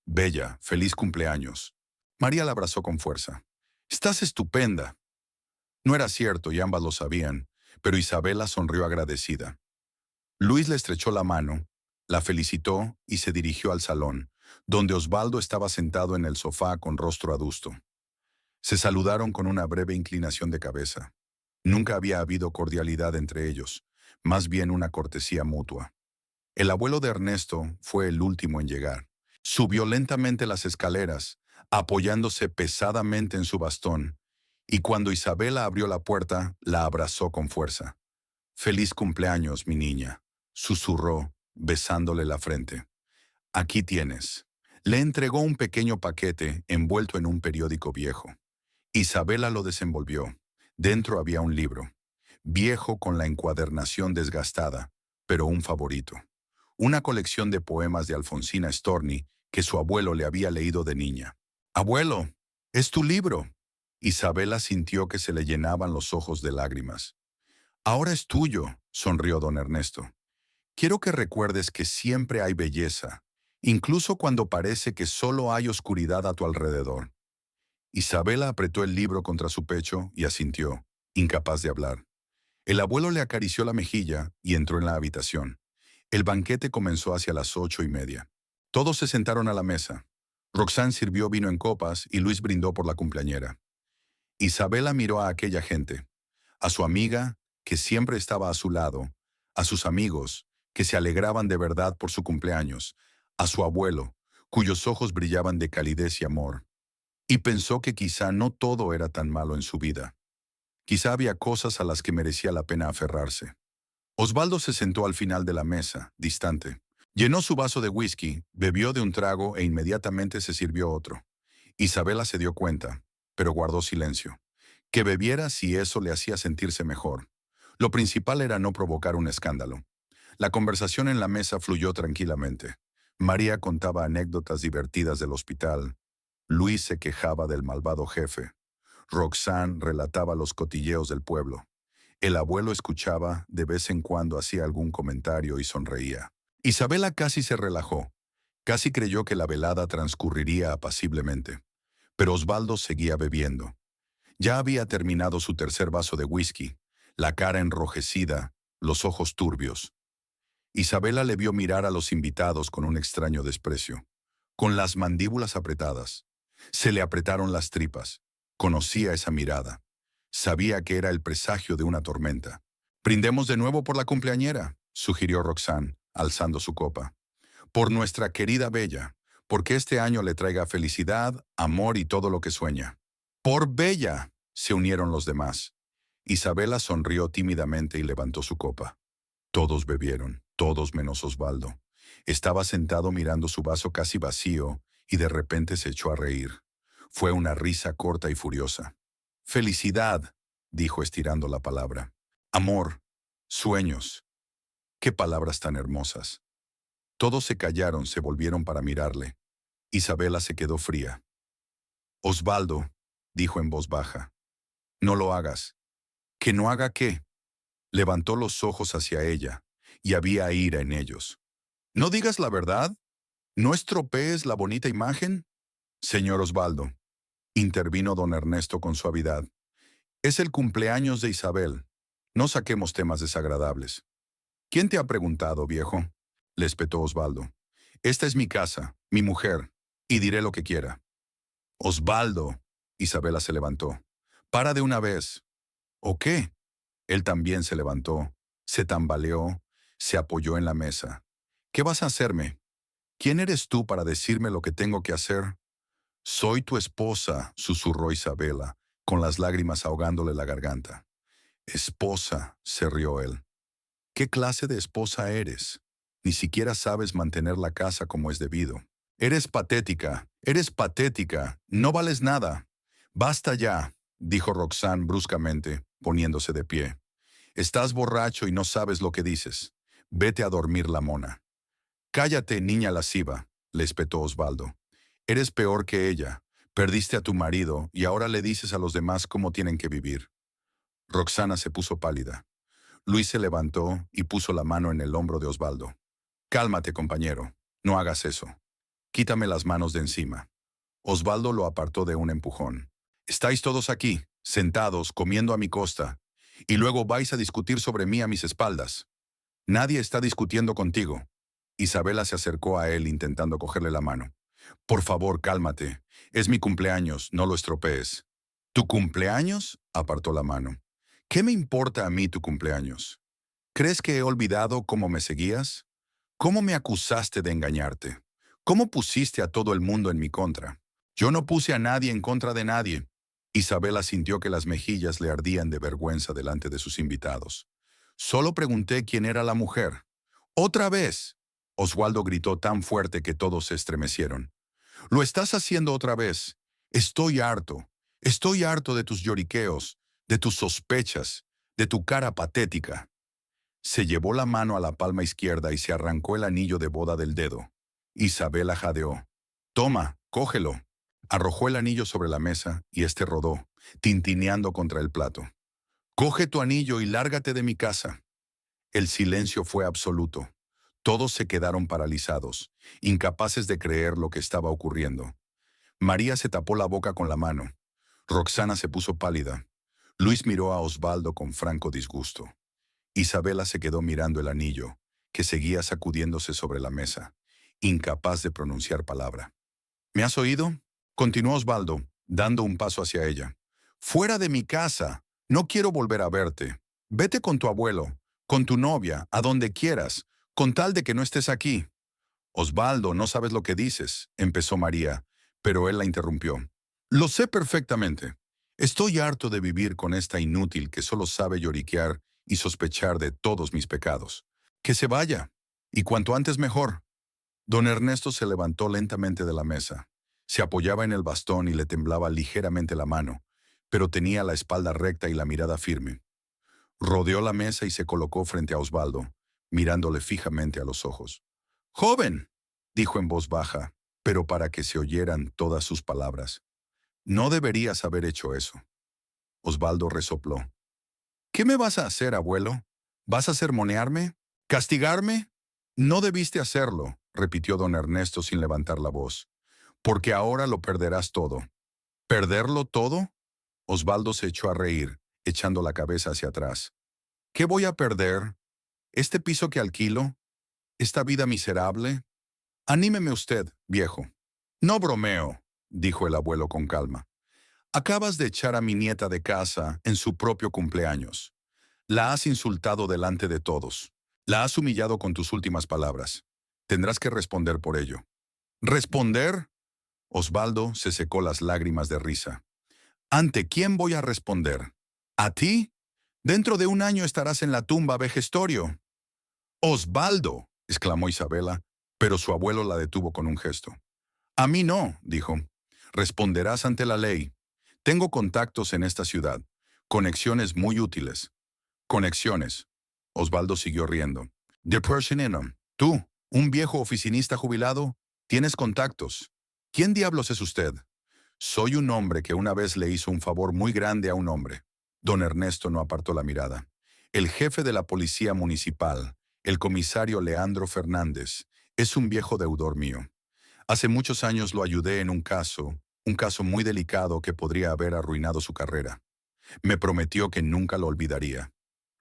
Bella, feliz cumpleaños. María la abrazó con fuerza. Estás estupenda. No era cierto y ambas lo sabían, pero Isabela sonrió agradecida. Luis le estrechó la mano, la felicitó y se dirigió al salón, donde Osvaldo estaba sentado en el sofá con rostro adusto. Se saludaron con una breve inclinación de cabeza. Nunca había habido cordialidad entre ellos, más bien una cortesía mutua. El abuelo de Ernesto fue el último en llegar. Subió lentamente las escaleras, apoyándose pesadamente en su bastón, y cuando Isabela abrió la puerta, la abrazó con fuerza. «Feliz cumpleaños, mi niña», susurró, besándole la frente. «Aquí tienes». Le entregó un pequeño paquete envuelto en un periódico viejo. Isabela lo desenvolvió. Dentro había un libro, viejo con la encuadernación desgastada, pero un favorito. Una colección de poemas de Alfonsina Storni que su abuelo le había leído de niña. «Abuelo, es tu libro». Isabela sintió que se le llenaban los ojos de lágrimas. «Ahora es tuyo», sonrió don Ernesto. «Quiero que recuerdes que siempre hay belleza, incluso cuando parece que solo hay oscuridad a tu alrededor». Isabela apretó el libro contra su pecho y asintió, incapaz de hablar. El abuelo le acarició la mejilla y entró en la habitación. El banquete comenzó hacia las 8:30. Todos se sentaron a la mesa. Roxanne sirvió vino en copas y Luis brindó por la cumpleañera. Isabela miró a aquella gente, a su amiga, que siempre estaba a su lado, a sus amigos, que se alegraban de verdad por su cumpleaños, a su abuelo, cuyos ojos brillaban de calidez y amor, y pensó que quizá no todo era tan malo en su vida. Quizá había cosas a las que merecía la pena aferrarse. Osvaldo se sentó al final de la mesa, distante. Llenó su vaso de whisky, bebió de un trago e inmediatamente se sirvió otro. Isabela se dio cuenta, pero guardó silencio. Que bebiera si eso le hacía sentirse mejor. Lo principal era no provocar un escándalo. La conversación en la mesa fluyó tranquilamente. María contaba anécdotas divertidas del hospital. Luis se quejaba del malvado jefe. Roxanne relataba los cotilleos del pueblo. El abuelo escuchaba, de vez en cuando hacía algún comentario y sonreía. Isabela casi se relajó. Casi creyó que la velada transcurriría apaciblemente. Pero Osvaldo seguía bebiendo. Ya había terminado su tercer vaso de whisky, la cara enrojecida, los ojos turbios. Isabela le vio mirar a los invitados con un extraño desprecio, con las mandíbulas apretadas. Se le apretaron las tripas. Conocía esa mirada. Sabía que era el presagio de una tormenta. «Brindemos de nuevo por la cumpleañera», sugirió Roxanne, alzando su copa. «Por nuestra querida Bella, porque este año le traiga felicidad, amor y todo lo que sueña». «Por Bella», se unieron los demás. Isabela sonrió tímidamente y levantó su copa. Todos bebieron, todos menos Osvaldo. Estaba sentado mirando su vaso casi vacío y de repente se echó a reír. Fue una risa corta y furiosa. «Felicidad», dijo estirando la palabra. «Amor, sueños». Qué palabras tan hermosas. Todos se callaron, se volvieron para mirarle. Isabela se quedó fría. «Osvaldo», dijo en voz baja, «no lo hagas». «¿Que no haga qué?». Levantó los ojos hacia ella, y había ira en ellos. «¿No digas la verdad? ¿No estropees la bonita imagen?». «Señor Osvaldo», intervino don Ernesto con suavidad, «es el cumpleaños de Isabel. No saquemos temas desagradables». ¿Quién te ha preguntado, viejo? Le espetó Osvaldo. Esta es mi casa, mi mujer, y diré lo que quiera. Osvaldo. Isabela se levantó. Para de una vez. ¿O qué? Él también se levantó, se tambaleó, se apoyó en la mesa. ¿Qué vas a hacerme? ¿Quién eres tú para decirme lo que tengo que hacer? Soy tu esposa, susurró Isabela, con las lágrimas ahogándole la garganta. Esposa, se rió él. ¿Qué clase de esposa eres? Ni siquiera sabes mantener la casa como es debido. Eres patética, no vales nada. Basta ya, dijo Roxanne bruscamente, poniéndose de pie. Estás borracho y no sabes lo que dices. Vete a dormir la mona. Cállate, niña lasciva, le espetó Osvaldo. Eres peor que ella. Perdiste a tu marido y ahora le dices a los demás cómo tienen que vivir. Roxana se puso pálida. Luis se levantó y puso la mano en el hombro de Osvaldo. Cálmate, compañero. No hagas eso. Quítame las manos de encima. Osvaldo lo apartó de un empujón. Estáis todos aquí, sentados, comiendo a mi costa, y luego vais a discutir sobre mí a mis espaldas. Nadie está discutiendo contigo. Isabela se acercó a él intentando cogerle la mano. Por favor, cálmate. Es mi cumpleaños, no lo estropees. ¿Tu cumpleaños? Apartó la mano. ¿Qué me importa a mí tu cumpleaños? ¿Crees que he olvidado cómo me seguías? ¿Cómo me acusaste de engañarte? ¿Cómo pusiste a todo el mundo en mi contra? Yo no puse a nadie en contra de nadie. Isabela sintió que las mejillas le ardían de vergüenza delante de sus invitados. Solo pregunté quién era la mujer. ¡Otra vez! Osvaldo gritó tan fuerte que todos se estremecieron. Lo estás haciendo otra vez. Estoy harto. Estoy harto de tus lloriqueos, de tus sospechas, de tu cara patética. Se llevó la mano a la palma izquierda y se arrancó el anillo de boda del dedo. Isabela jadeó. Toma, cógelo. Arrojó el anillo sobre la mesa y éste rodó, tintineando contra el plato. Coge tu anillo y lárgate de mi casa. El silencio fue absoluto. Todos se quedaron paralizados, incapaces de creer lo que estaba ocurriendo. María se tapó la boca con la mano. Roxana se puso pálida. Luis miró a Osvaldo con franco disgusto. Isabela se quedó mirando el anillo, que seguía sacudiéndose sobre la mesa, incapaz de pronunciar palabra. ¿Me has oído? Continuó Osvaldo, dando un paso hacia ella. Fuera de mi casa. No quiero volver a verte. Vete con tu abuelo, con tu novia, a donde quieras, con tal de que no estés aquí. Osvaldo, no sabes lo que dices, empezó María, pero él la interrumpió. Lo sé perfectamente. Estoy harto de vivir con esta inútil que solo sabe lloriquear y sospechar de todos mis pecados. Que se vaya, y cuanto antes mejor. Don Ernesto se levantó lentamente de la mesa. Se apoyaba en el bastón y le temblaba ligeramente la mano, pero tenía la espalda recta y la mirada firme. Rodeó la mesa y se colocó frente a Osvaldo, mirándole fijamente a los ojos. «Joven», dijo en voz baja, pero para que se oyeran todas sus palabras. «No deberías haber hecho eso». Osvaldo resopló. «¿Qué me vas a hacer, abuelo? ¿Vas a sermonearme? ¿Castigarme?» «No debiste hacerlo», repitió don Ernesto sin levantar la voz, «porque ahora lo perderás todo». ¿Perderlo todo? Osvaldo se echó a reír, echando la cabeza hacia atrás. ¿Qué voy a perder? ¿Este piso que alquilo? ¿Esta vida miserable? Anímeme usted, viejo. No bromeo, dijo el abuelo con calma. Acabas de echar a mi nieta de casa en su propio cumpleaños. La has insultado delante de todos. La has humillado con tus últimas palabras. Tendrás que responder por ello. ¿Responder? Osvaldo se secó las lágrimas de risa. ¿Ante quién voy a responder? ¿A ti? Dentro de un año estarás en la tumba, vejestorio. Osvaldo, exclamó Isabela, pero su abuelo la detuvo con un gesto. A mí no, dijo. Responderás ante la ley. Tengo contactos en esta ciudad, conexiones muy útiles. Conexiones. Osvaldo siguió riendo. The person in 'em. Tú, un viejo oficinista jubilado, tienes contactos. ¿Quién diablos es usted? Soy un hombre que una vez le hizo un favor muy grande a un hombre. Don Ernesto no apartó la mirada. El jefe de la policía municipal, el comisario Leandro Fernández, es un viejo deudor mío. Hace muchos años lo ayudé en un caso muy delicado que podría haber arruinado su carrera. Me prometió que nunca lo olvidaría.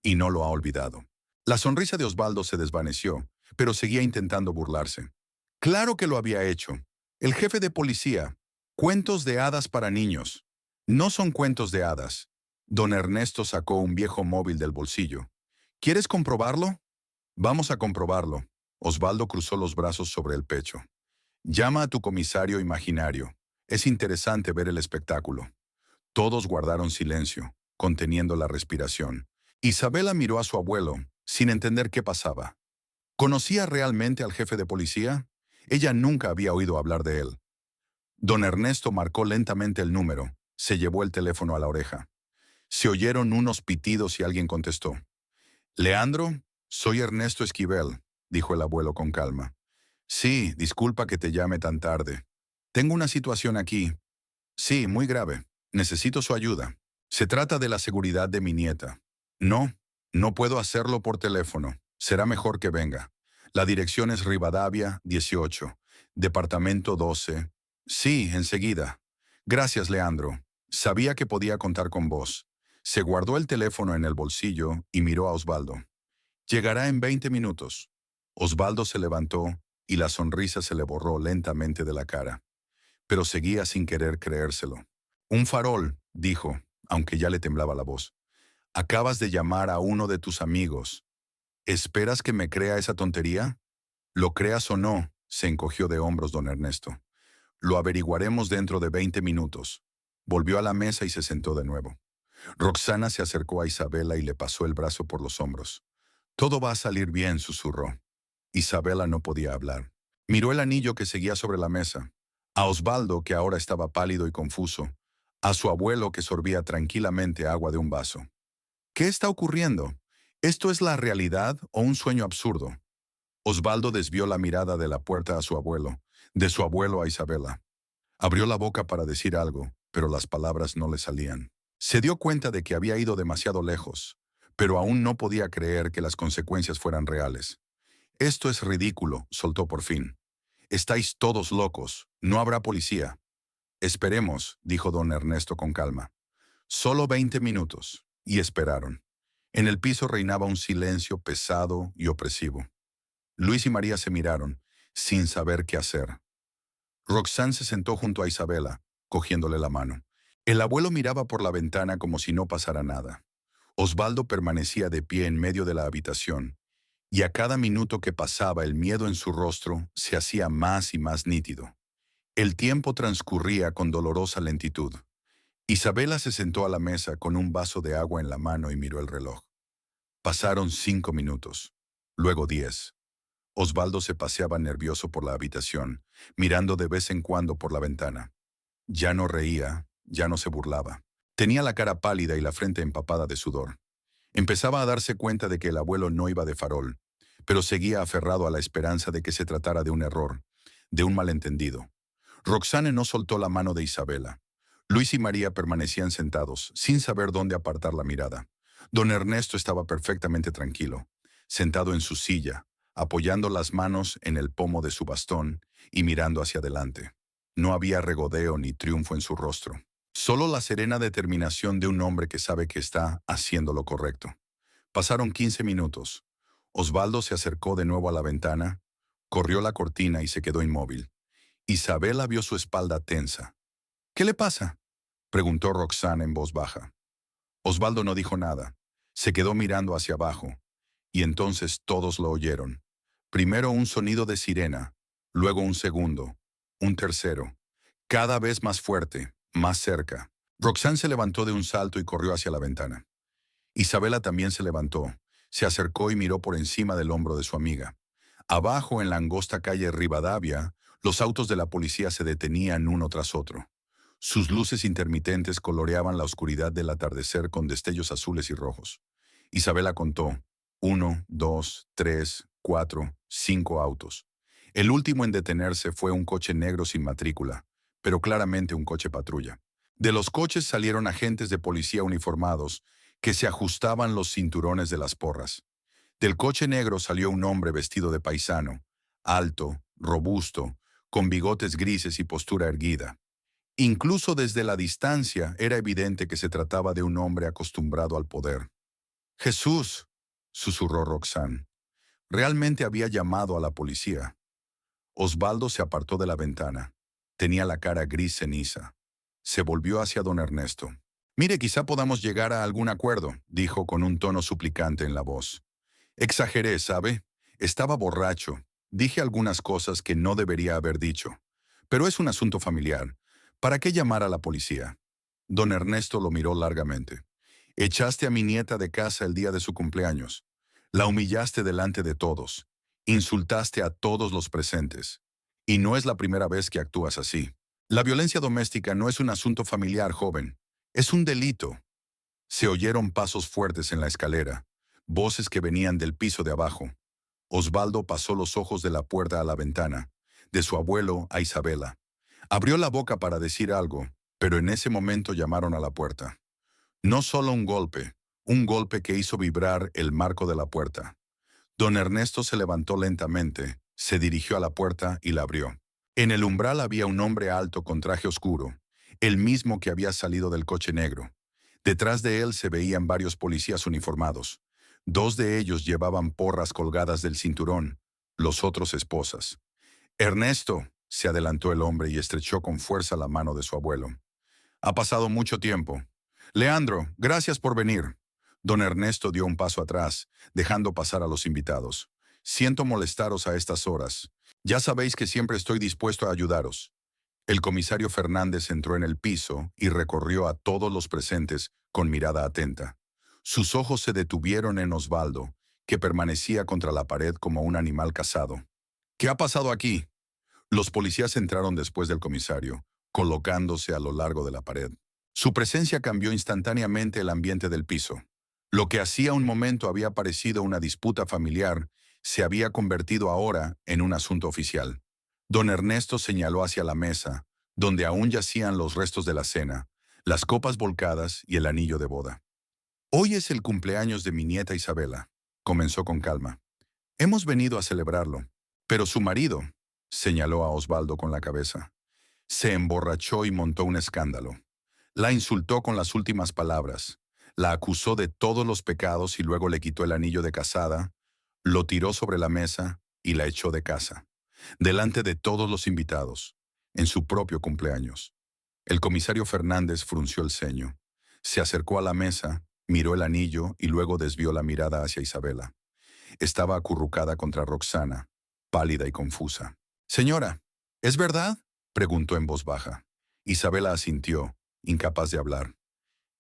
Y no lo ha olvidado. La sonrisa de Osvaldo se desvaneció, pero seguía intentando burlarse. Claro que lo había hecho. El jefe de policía. Cuentos de hadas para niños. No son cuentos de hadas. Don Ernesto sacó un viejo móvil del bolsillo. ¿Quieres comprobarlo? Vamos a comprobarlo. Osvaldo cruzó los brazos sobre el pecho. Llama a tu comisario imaginario. Es interesante ver el espectáculo. Todos guardaron silencio, conteniendo la respiración. Isabela miró a su abuelo, sin entender qué pasaba. ¿Conocía realmente al jefe de policía? Ella nunca había oído hablar de él. Don Ernesto marcó lentamente el número. Se llevó el teléfono a la oreja. Se oyeron unos pitidos y alguien contestó. «Leandro, soy Ernesto Esquivel», dijo el abuelo con calma. «Sí, disculpa que te llame tan tarde. Tengo una situación aquí. Sí, muy grave. Necesito su ayuda. Se trata de la seguridad de mi nieta. No, no puedo hacerlo por teléfono. Será mejor que venga. La dirección es Rivadavia 18, departamento 12. Sí, enseguida. Gracias, Leandro. Sabía que podía contar con vos. Se guardó el teléfono en el bolsillo y miró a Osvaldo. Llegará en 20 minutos. Osvaldo se levantó y la sonrisa se le borró lentamente de la cara. Pero seguía sin querer creérselo. Un farol, dijo, aunque ya le temblaba la voz. Acabas de llamar a uno de tus amigos. ¿Esperas que me crea esa tontería? Lo creas o no, se encogió de hombros don Ernesto. Lo averiguaremos dentro de 20 minutos. Volvió a la mesa y se sentó de nuevo. Roxana se acercó a Isabela y le pasó el brazo por los hombros. Todo va a salir bien, susurró. Isabela no podía hablar. Miró el anillo que seguía sobre la mesa, a Osvaldo, que ahora estaba pálido y confuso, a su abuelo que sorbía tranquilamente agua de un vaso. ¿Qué está ocurriendo? ¿Esto es la realidad o un sueño absurdo? Osvaldo desvió la mirada de la puerta a su abuelo, de su abuelo a Isabela. Abrió la boca para decir algo, pero las palabras no le salían. Se dio cuenta de que había ido demasiado lejos, pero aún no podía creer que las consecuencias fueran reales. Esto es ridículo, soltó por fin. Estáis todos locos, no habrá policía. Esperemos, dijo don Ernesto con calma. Solo 20 minutos. Y esperaron. En el piso reinaba un silencio pesado y opresivo. Luis y María se miraron, sin saber qué hacer. Roxane se sentó junto a Isabela, cogiéndole la mano. El abuelo miraba por la ventana como si no pasara nada. Osvaldo permanecía de pie en medio de la habitación, y a cada minuto que pasaba el miedo en su rostro se hacía más y más nítido. El tiempo transcurría con dolorosa lentitud. Isabela se sentó a la mesa con un vaso de agua en la mano y miró el reloj. Pasaron 5 minutos, luego 10. Osvaldo se paseaba nervioso por la habitación, mirando de vez en cuando por la ventana. Ya no reía, ya no se burlaba. Tenía la cara pálida y la frente empapada de sudor. Empezaba a darse cuenta de que el abuelo no iba de farol, pero seguía aferrado a la esperanza de que se tratara de un error, de un malentendido. Roxane no soltó la mano de Isabela. Luis y María permanecían sentados, sin saber dónde apartar la mirada. Don Ernesto estaba perfectamente tranquilo, sentado en su silla, apoyando las manos en el pomo de su bastón y mirando hacia adelante. No había regodeo ni triunfo en su rostro. Solo la serena determinación de un hombre que sabe que está haciendo lo correcto. Pasaron 15 minutos. Osvaldo se acercó de nuevo a la ventana, corrió la cortina y se quedó inmóvil. Isabela vio su espalda tensa. «¿Qué le pasa?», preguntó Roxana en voz baja. Osvaldo no dijo nada. Se quedó mirando hacia abajo. Y entonces todos lo oyeron. Primero un sonido de sirena, luego un segundo, un tercero. Cada vez más fuerte, más cerca. Roxane se levantó de un salto y corrió hacia la ventana. Isabela también se levantó, se acercó y miró por encima del hombro de su amiga. Abajo, en la angosta calle Rivadavia, los autos de la policía se detenían uno tras otro. Sus luces intermitentes coloreaban la oscuridad del atardecer con destellos azules y rojos. Isabela contó: 1, 2, 3, 4, 5 autos. El último en detenerse fue un coche negro sin matrícula, pero claramente un coche patrulla. De los coches salieron agentes de policía uniformados que se ajustaban los cinturones de las porras. Del coche negro salió un hombre vestido de paisano, alto, robusto, con bigotes grises y postura erguida. Incluso desde la distancia era evidente que se trataba de un hombre acostumbrado al poder. «Jesús», susurró Roxanne. Realmente había llamado a la policía. Osvaldo se apartó de la ventana. Tenía la cara gris ceniza. Se volvió hacia don Ernesto. Mire, quizá podamos llegar a algún acuerdo, dijo con un tono suplicante en la voz. Exageré, ¿sabe? Estaba borracho. Dije algunas cosas que no debería haber dicho. Pero es un asunto familiar. ¿Para qué llamar a la policía? Don Ernesto lo miró largamente. Echaste a mi nieta de casa el día de su cumpleaños. La humillaste delante de todos. Insultaste a todos los presentes. Y no es la primera vez que actúas así. La violencia doméstica no es un asunto familiar, joven. Es un delito. Se oyeron pasos fuertes en la escalera, voces que venían del piso de abajo. Osvaldo pasó los ojos de la puerta a la ventana, de su abuelo a Isabela. Abrió la boca para decir algo, pero en ese momento llamaron a la puerta. No solo un golpe que hizo vibrar el marco de la puerta. Don Ernesto se levantó lentamente, se dirigió a la puerta y la abrió. En el umbral había un hombre alto con traje oscuro, el mismo que había salido del coche negro. Detrás de él se veían varios policías uniformados. Dos de ellos llevaban porras colgadas del cinturón, los otros esposas. Ernesto, se adelantó el hombre y estrechó con fuerza la mano de su abuelo. Ha pasado mucho tiempo. Leandro, gracias por venir. Don Ernesto dio un paso atrás, dejando pasar a los invitados. Siento molestaros a estas horas. Ya sabéis que siempre estoy dispuesto a ayudaros. El comisario Fernández entró en el piso y recorrió a todos los presentes con mirada atenta. Sus ojos se detuvieron en Osvaldo, que permanecía contra la pared como un animal cazado. ¿Qué ha pasado aquí? Los policías entraron después del comisario, colocándose a lo largo de la pared. Su presencia cambió instantáneamente el ambiente del piso. Lo que hacía un momento había parecido una disputa familiar, se había convertido ahora en un asunto oficial. Don Ernesto señaló hacia la mesa, donde aún yacían los restos de la cena, las copas volcadas y el anillo de boda. Hoy es el cumpleaños de mi nieta Isabela, comenzó con calma. Hemos venido a celebrarlo, pero su marido, señaló a Osvaldo con la cabeza, se emborrachó y montó un escándalo. La insultó con las últimas palabras, la acusó de todos los pecados y luego le quitó el anillo de casada, lo tiró sobre la mesa y la echó de casa, delante de todos los invitados, en su propio cumpleaños. El comisario Fernández frunció el ceño, se acercó a la mesa, miró el anillo y luego desvió la mirada hacia Isabela. Estaba acurrucada contra Roxana, pálida y confusa. «Señora, ¿es verdad?», preguntó en voz baja. Isabela asintió, incapaz de hablar.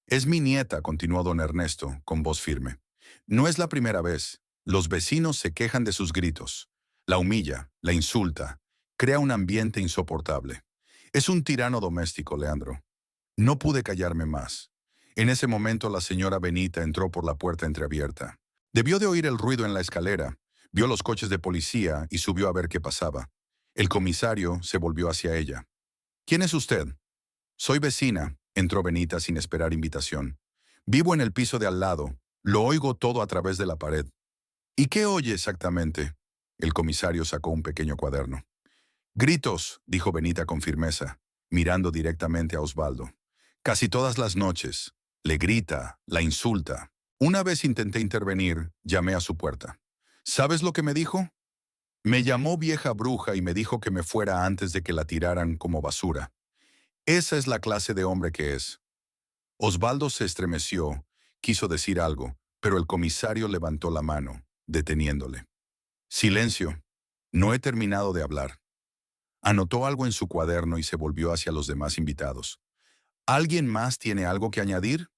«Es mi nieta», continuó don Ernesto, con voz firme. «No es la primera vez. Los vecinos se quejan de sus gritos. La humilla, la insulta, crea un ambiente insoportable. Es un tirano doméstico, Leandro». No pude callarme más. En ese momento la señora Benita entró por la puerta entreabierta. Debió de oír el ruido en la escalera, vio los coches de policía y subió a ver qué pasaba. El comisario se volvió hacia ella. «¿Quién es usted?». «Soy vecina», entró Benita sin esperar invitación. «Vivo en el piso de al lado. Lo oigo todo a través de la pared». «¿Y qué oye exactamente?». El comisario sacó un pequeño cuaderno. «Gritos», dijo Benita con firmeza, mirando directamente a Osvaldo. «Casi todas las noches. Le grita, la insulta. Una vez intenté intervenir, llamé a su puerta. ¿Sabes lo que me dijo? Me llamó vieja bruja y me dijo que me fuera antes de que la tiraran como basura. Esa es la clase de hombre que es». Osvaldo se estremeció, quiso decir algo, pero el comisario levantó la mano, deteniéndole. «Silencio. No he terminado de hablar». Anotó algo en su cuaderno y se volvió hacia los demás invitados. «¿Alguien más tiene algo que añadir?».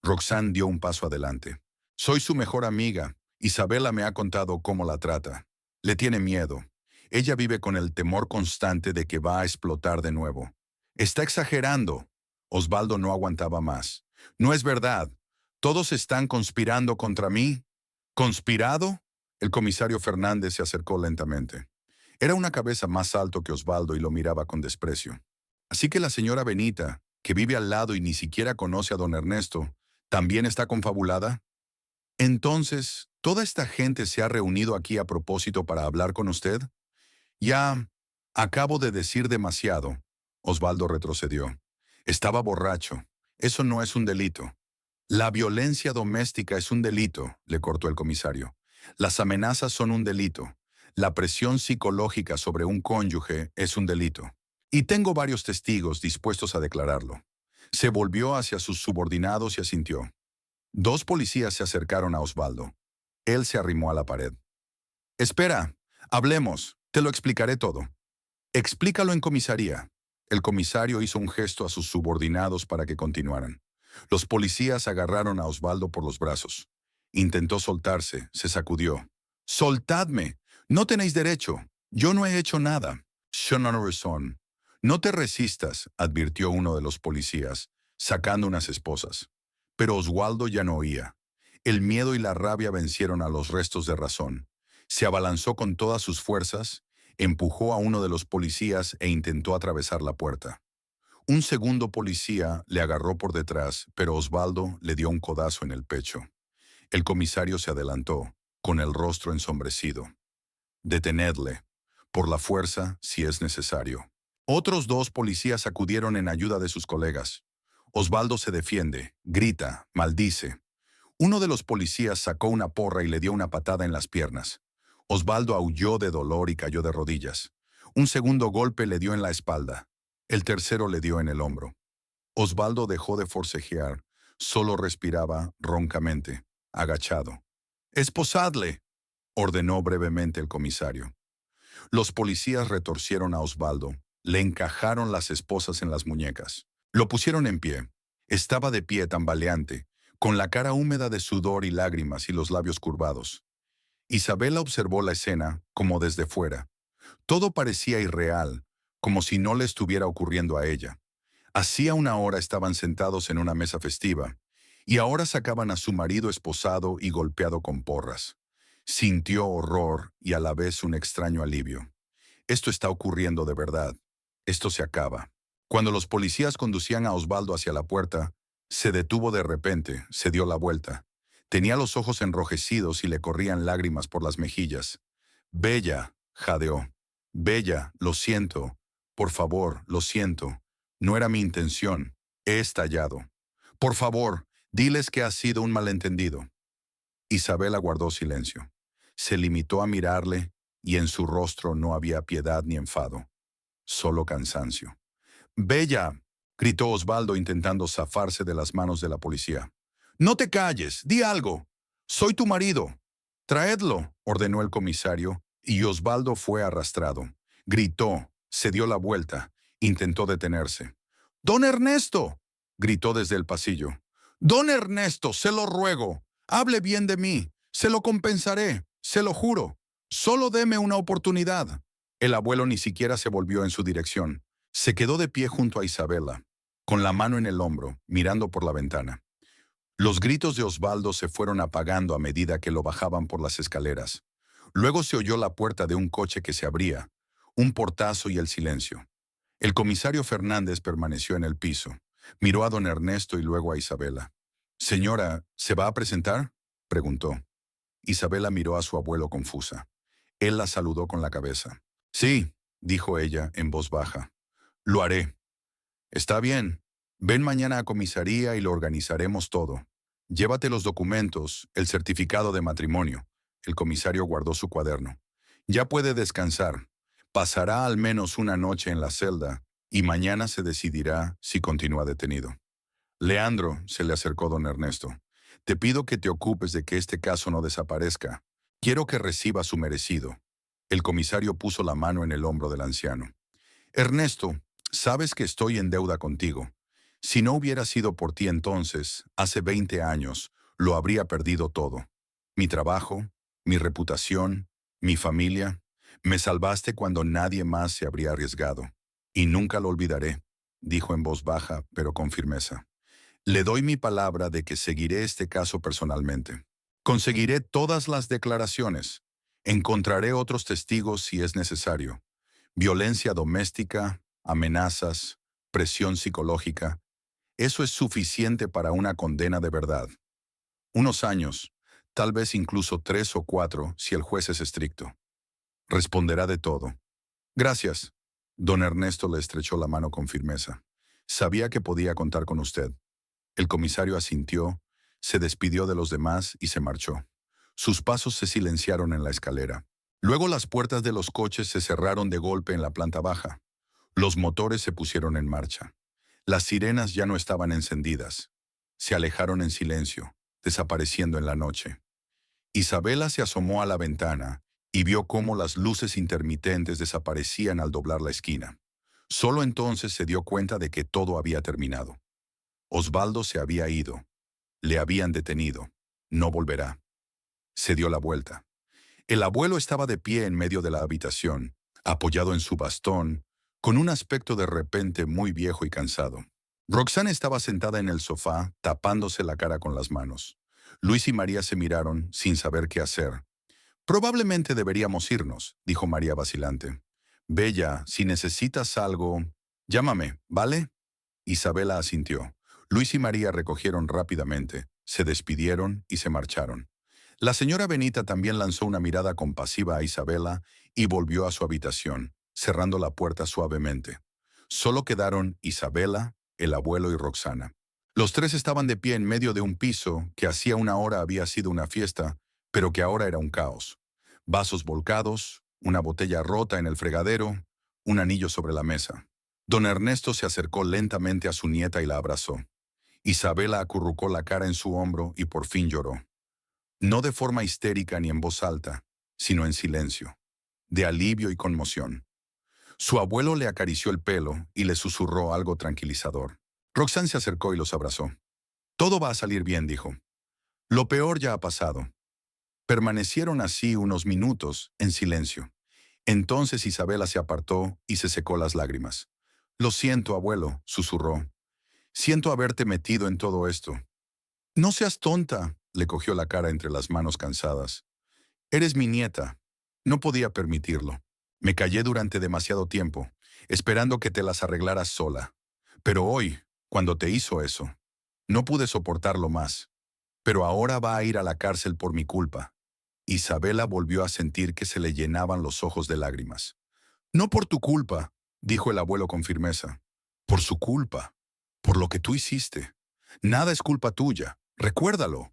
Roxanne dio un paso adelante. «Soy su mejor amiga. Isabela me ha contado cómo la trata. Le tiene miedo. Ella vive con el temor constante de que va a explotar de nuevo». «Está exagerando». Osvaldo no aguantaba más. «No es verdad. Todos están conspirando contra mí». «¿Conspirado?». El comisario Fernández se acercó lentamente. Era una cabeza más alto que Osvaldo y lo miraba con desprecio. «Así que la señora Benita, que vive al lado y ni siquiera conoce a don Ernesto, ¿también está confabulada?». «Entonces, ¿toda esta gente se ha reunido aquí a propósito para hablar con usted?». «Ya, acabo de decir demasiado». Osvaldo retrocedió. «Estaba borracho. Eso no es un delito». La violencia doméstica es un delito, le cortó el comisario. Las amenazas son un delito. La presión psicológica sobre un cónyuge es un delito. Y tengo varios testigos dispuestos a declararlo. Se volvió hacia sus subordinados y asintió. Dos policías se acercaron a Osvaldo. Él se arrimó a la pared. Espera, hablemos, te lo explicaré todo. Explícalo en comisaría. El comisario hizo un gesto a sus subordinados para que continuaran. Los policías agarraron a Osvaldo por los brazos. Intentó soltarse, se sacudió. ¡Soltadme! No tenéis derecho. Yo no he hecho nada. Son. No te resistas, advirtió uno de los policías, sacando unas esposas. Pero Osvaldo ya no oía. El miedo y la rabia vencieron a los restos de razón. Se abalanzó con todas sus fuerzas, empujó a uno de los policías e intentó atravesar la puerta. Un segundo policía le agarró por detrás, pero Osvaldo le dio un codazo en el pecho. El comisario se adelantó, con el rostro ensombrecido. Detenedle, por la fuerza si es necesario. Otros dos policías acudieron en ayuda de sus colegas. Osvaldo se defiende, grita, maldice. Uno de los policías sacó una porra y le dio una patada en las piernas. Osvaldo aulló de dolor y cayó de rodillas. Un segundo golpe le dio en la espalda. El tercero le dio en el hombro. Osvaldo dejó de forcejear, solo respiraba roncamente, agachado. «¡Esposadle!», ordenó brevemente el comisario. Los policías retorcieron a Osvaldo, le encajaron las esposas en las muñecas. Lo pusieron en pie. Estaba de pie tambaleante, con la cara húmeda de sudor y lágrimas y los labios curvados. Isabela observó la escena como desde fuera. Todo parecía irreal, como si no le estuviera ocurriendo a ella. Hacía una hora estaban sentados en una mesa festiva, y ahora sacaban a su marido esposado y golpeado con porras. Sintió horror y a la vez un extraño alivio. Esto está ocurriendo de verdad. Esto se acaba. Cuando los policías conducían a Osvaldo hacia la puerta, se detuvo de repente, se dio la vuelta. Tenía los ojos enrojecidos y le corrían lágrimas por las mejillas. «Bella», jadeó. «Bella, lo siento. Por favor, lo siento. No era mi intención. He estallado. Por favor, diles que ha sido un malentendido». Isabela guardó silencio. Se limitó a mirarle y en su rostro no había piedad ni enfado, solo cansancio. «Bella», gritó Osvaldo intentando zafarse de las manos de la policía. «No te calles, di algo. Soy tu marido». «Traedlo», ordenó el comisario, y Osvaldo fue arrastrado. Gritó, se dio la vuelta, intentó detenerse. «¡Don Ernesto!», gritó desde el pasillo. «¡Don Ernesto, se lo ruego! Hable bien de mí. Se lo compensaré, se lo juro. Solo deme una oportunidad». El abuelo ni siquiera se volvió en su dirección. Se quedó de pie junto a Isabela, con la mano en el hombro, mirando por la ventana. Los gritos de Osvaldo se fueron apagando a medida que lo bajaban por las escaleras. Luego se oyó la puerta de un coche que se abría, un portazo y el silencio. El comisario Fernández permaneció en el piso. Miró a don Ernesto y luego a Isabela. «Señora, ¿se va a presentar?», preguntó. Isabela miró a su abuelo confusa. Él la saludó con la cabeza. «Sí», dijo ella en voz baja. «Lo haré». «Está bien. Ven mañana a comisaría y lo organizaremos todo. Llévate los documentos, el certificado de matrimonio». El comisario guardó su cuaderno. «Ya puede descansar. Pasará al menos una noche en la celda y mañana se decidirá si continúa detenido». «Leandro», se le acercó don Ernesto, «te pido que te ocupes de que este caso no desaparezca. Quiero que reciba su merecido». El comisario puso la mano en el hombro del anciano. «Ernesto, sabes que estoy en deuda contigo. Si no hubiera sido por ti entonces, hace 20 años, lo habría perdido todo. Mi trabajo, mi reputación, mi familia. Me salvaste cuando nadie más se habría arriesgado. Y nunca lo olvidaré», dijo en voz baja, pero con firmeza. «Le doy mi palabra de que seguiré este caso personalmente. Conseguiré todas las declaraciones. Encontraré otros testigos si es necesario. Violencia doméstica, amenazas, presión psicológica. Eso es suficiente para una condena de verdad. Unos años, tal vez incluso 3 o 4 si el juez es estricto. Responderá de todo». «Gracias». Don Ernesto le estrechó la mano con firmeza. «Sabía que podía contar con usted». El comisario asintió, Se despidió de los demás y se marchó. Sus pasos se silenciaron en la escalera. Luego las puertas de los coches se cerraron de golpe en la planta baja. Los motores se pusieron en marcha. Las sirenas ya no estaban encendidas. Se alejaron en silencio, desapareciendo en la noche. Isabela se asomó a la ventana y vio cómo las luces intermitentes desaparecían al doblar la esquina. Solo entonces se dio cuenta de que todo había terminado. Osvaldo se había ido. Le habían detenido. No volverá. Se dio la vuelta. El abuelo estaba de pie en medio de la habitación, apoyado en su bastón, con un aspecto de repente muy viejo y cansado. Roxana estaba sentada en el sofá, tapándose la cara con las manos. Luis y María se miraron, sin saber qué hacer. «Probablemente deberíamos irnos», dijo María vacilante. «Bella, si necesitas algo, llámame, ¿vale?» Isabela asintió. Luis y María recogieron rápidamente, se despidieron y se marcharon. La señora Benita también lanzó una mirada compasiva a Isabela y volvió a su habitación, cerrando la puerta suavemente. Solo quedaron Isabela, el abuelo y Roxana. Los tres estaban de pie en medio de un piso que hacía una hora había sido una fiesta, pero que ahora era un caos. Vasos volcados, una botella rota en el fregadero, un anillo sobre la mesa. Don Ernesto se acercó lentamente a su nieta y la abrazó. Isabela acurrucó la cara en su hombro y por fin lloró. No de forma histérica ni en voz alta, sino en silencio, de alivio y conmoción. Su abuelo le acarició el pelo y le susurró algo tranquilizador. Roxanne se acercó y los abrazó. «Todo va a salir bien», dijo. «Lo peor ya ha pasado». Permanecieron así unos minutos, en silencio. Entonces Isabela se apartó y se secó las lágrimas. «Lo siento, abuelo», susurró. «Siento haberte metido en todo esto». «No seas tonta», le cogió la cara entre las manos cansadas. «Eres mi nieta. No podía permitirlo. Me callé durante demasiado tiempo, esperando que te las arreglaras sola. Pero hoy, cuando te hizo eso, no pude soportarlo más. Pero ahora va a ir a la cárcel por mi culpa». Isabela volvió a sentir que se le llenaban los ojos de lágrimas. «No por tu culpa», dijo el abuelo con firmeza. «Por su culpa. Por lo que tú hiciste. Nada es culpa tuya. Recuérdalo».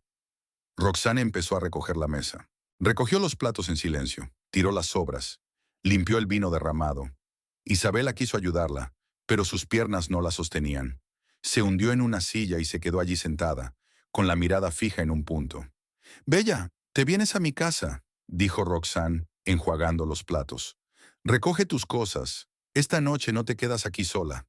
Roxana empezó a recoger la mesa. Recogió los platos en silencio, tiró las sobras, limpió el vino derramado. Isabela quiso ayudarla, pero sus piernas no la sostenían. Se hundió en una silla y se quedó allí sentada, con la mirada fija en un punto. «Bella, te vienes a mi casa», dijo Roxane, enjuagando los platos. «Recoge tus cosas. Esta noche no te quedas aquí sola».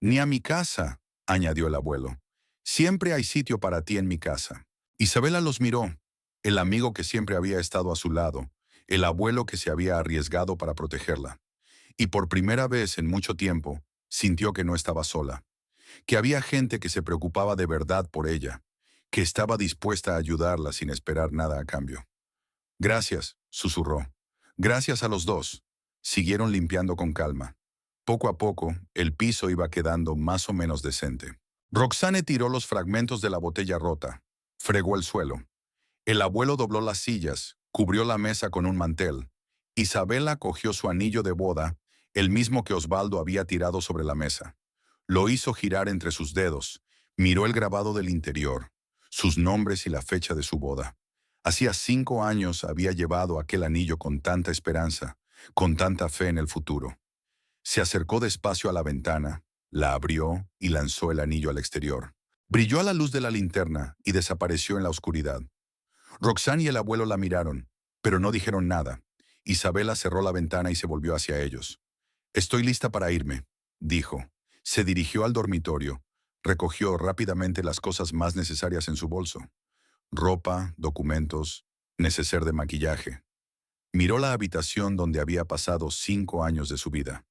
«Ni a mi casa», añadió el abuelo. «Siempre hay sitio para ti en mi casa». Isabela los miró, el amigo que siempre había estado a su lado, el abuelo que se había arriesgado para protegerla. Y por primera vez en mucho tiempo, sintió que no estaba sola, que había gente que se preocupaba de verdad por ella, que estaba dispuesta a ayudarla sin esperar nada a cambio. «Gracias», susurró. «Gracias a los dos». Siguieron limpiando con calma. Poco a poco, el piso iba quedando más o menos decente. Roxane tiró los fragmentos de la botella rota. Fregó el suelo. El abuelo dobló las sillas, cubrió la mesa con un mantel. Isabela cogió su anillo de boda, el mismo que Osvaldo había tirado sobre la mesa. Lo hizo girar entre sus dedos, miró el grabado del interior, sus nombres y la fecha de su boda. Hacía 5 años había llevado aquel anillo con tanta esperanza, con tanta fe en el futuro. Se acercó despacio a la ventana, la abrió y lanzó el anillo al exterior. Brilló a la luz de la linterna y desapareció en la oscuridad. Roxane y el abuelo la miraron, pero no dijeron nada. Isabela cerró la ventana y se volvió hacia ellos. «Estoy lista para irme», dijo. Se dirigió al dormitorio. Recogió rápidamente las cosas más necesarias en su bolso. Ropa, documentos, neceser de maquillaje. Miró la habitación donde había pasado 5 años de su vida.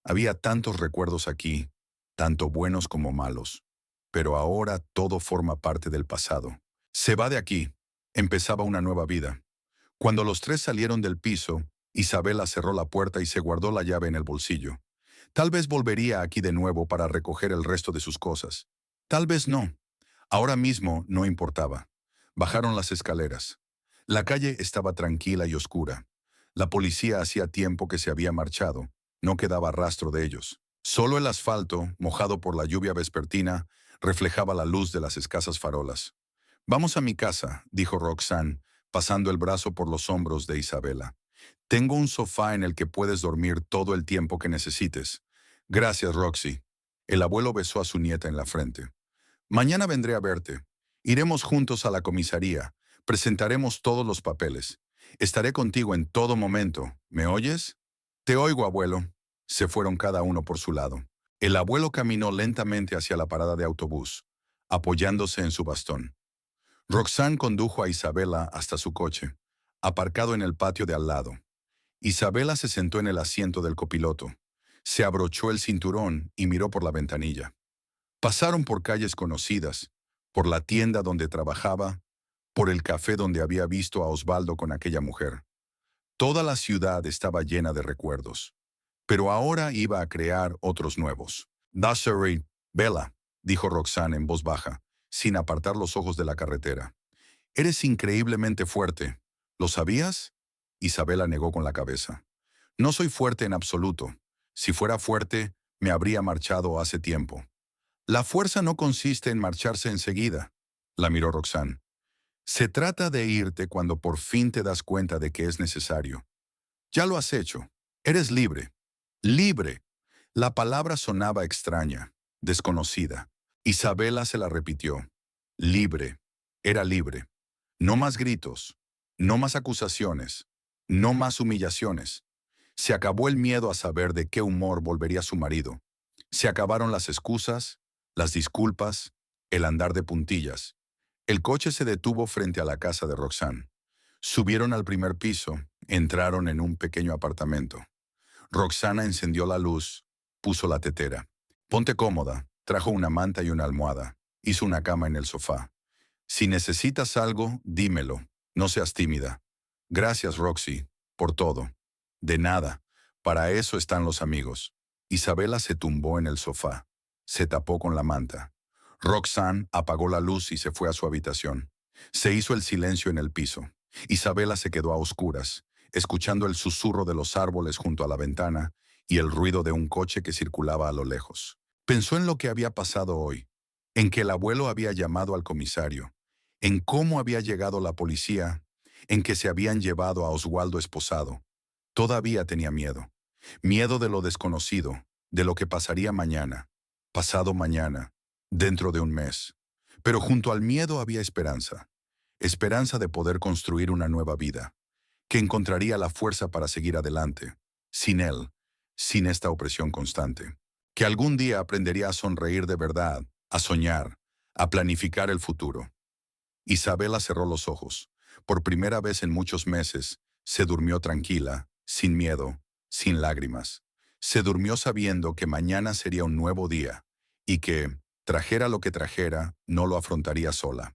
Había tantos recuerdos aquí, tanto buenos como malos. Pero ahora todo forma parte del pasado. Se va de aquí. Empezaba una nueva vida. Cuando los tres salieron del piso, Isabela cerró la puerta y se guardó la llave en el bolsillo. Tal vez volvería aquí de nuevo para recoger el resto de sus cosas. Tal vez no. Ahora mismo no importaba. Bajaron las escaleras. La calle estaba tranquila y oscura. La policía hacía tiempo que se había marchado. No quedaba rastro de ellos. Solo el asfalto, mojado por la lluvia vespertina, reflejaba la luz de las escasas farolas. Vamos a mi casa, dijo Roxanne, pasando el brazo por los hombros de Isabela. Tengo un sofá en el que puedes dormir todo el tiempo que necesites. Gracias, Roxy. El abuelo besó a su nieta en la frente. Mañana vendré a verte. Iremos juntos a la comisaría. Presentaremos todos los papeles. Estaré contigo en todo momento. ¿Me oyes? Te oigo, abuelo. Se fueron cada uno por su lado. El abuelo caminó lentamente hacia la parada de autobús, apoyándose en su bastón. Roxanne condujo a Isabela hasta su coche, aparcado en el patio de al lado. Isabela se sentó en el asiento del copiloto. Se abrochó el cinturón y miró por la ventanilla. Pasaron por calles conocidas, por la tienda donde trabajaba, por el café donde había visto a Osvaldo con aquella mujer. Toda la ciudad estaba llena de recuerdos, pero ahora iba a crear otros nuevos. Dashery, Bella, dijo Roxanne en voz baja, sin apartar los ojos de la carretera. Eres increíblemente fuerte. ¿Lo sabías? Isabela negó con la cabeza. No soy fuerte en absoluto. Si fuera fuerte, me habría marchado hace tiempo. La fuerza no consiste en marcharse enseguida, la miró Roxanne. Se trata de irte cuando por fin te das cuenta de que es necesario. Ya lo has hecho. Eres libre. Libre. La palabra sonaba extraña, desconocida. Isabela se la repitió. Libre. Era libre. No más gritos. No más acusaciones. No más humillaciones. Se acabó el miedo a saber de qué humor volvería su marido. Se acabaron las excusas, las disculpas, el andar de puntillas. El coche se detuvo frente a la casa de Roxanne. Subieron al primer piso, entraron en un pequeño apartamento. Roxana encendió la luz, puso la tetera. Ponte cómoda, trajo una manta y una almohada, hizo una cama en el sofá. Si necesitas algo, dímelo, no seas tímida. Gracias, Roxy, por todo. De nada, para eso están los amigos. Isabela se tumbó en el sofá, se tapó con la manta. Roxanne apagó la luz y se fue a su habitación. Se hizo el silencio en el piso. Isabela se quedó a oscuras, escuchando el susurro de los árboles junto a la ventana y el ruido de un coche que circulaba a lo lejos. Pensó en lo que había pasado hoy, en que el abuelo había llamado al comisario, en cómo había llegado la policía, en que se habían llevado a Oswaldo esposado. Todavía tenía miedo. Miedo de lo desconocido, de lo que pasaría mañana, pasado mañana, dentro de un mes. Pero junto al miedo había esperanza. Esperanza de poder construir una nueva vida, que encontraría la fuerza para seguir adelante, sin él, sin esta opresión constante. Que algún día aprendería a sonreír de verdad, a soñar, a planificar el futuro. Isabela cerró los ojos. Por primera vez en muchos meses, se durmió tranquila, sin miedo, sin lágrimas. Se durmió sabiendo que mañana sería un nuevo día y que, trajera lo que trajera, no lo afrontaría sola.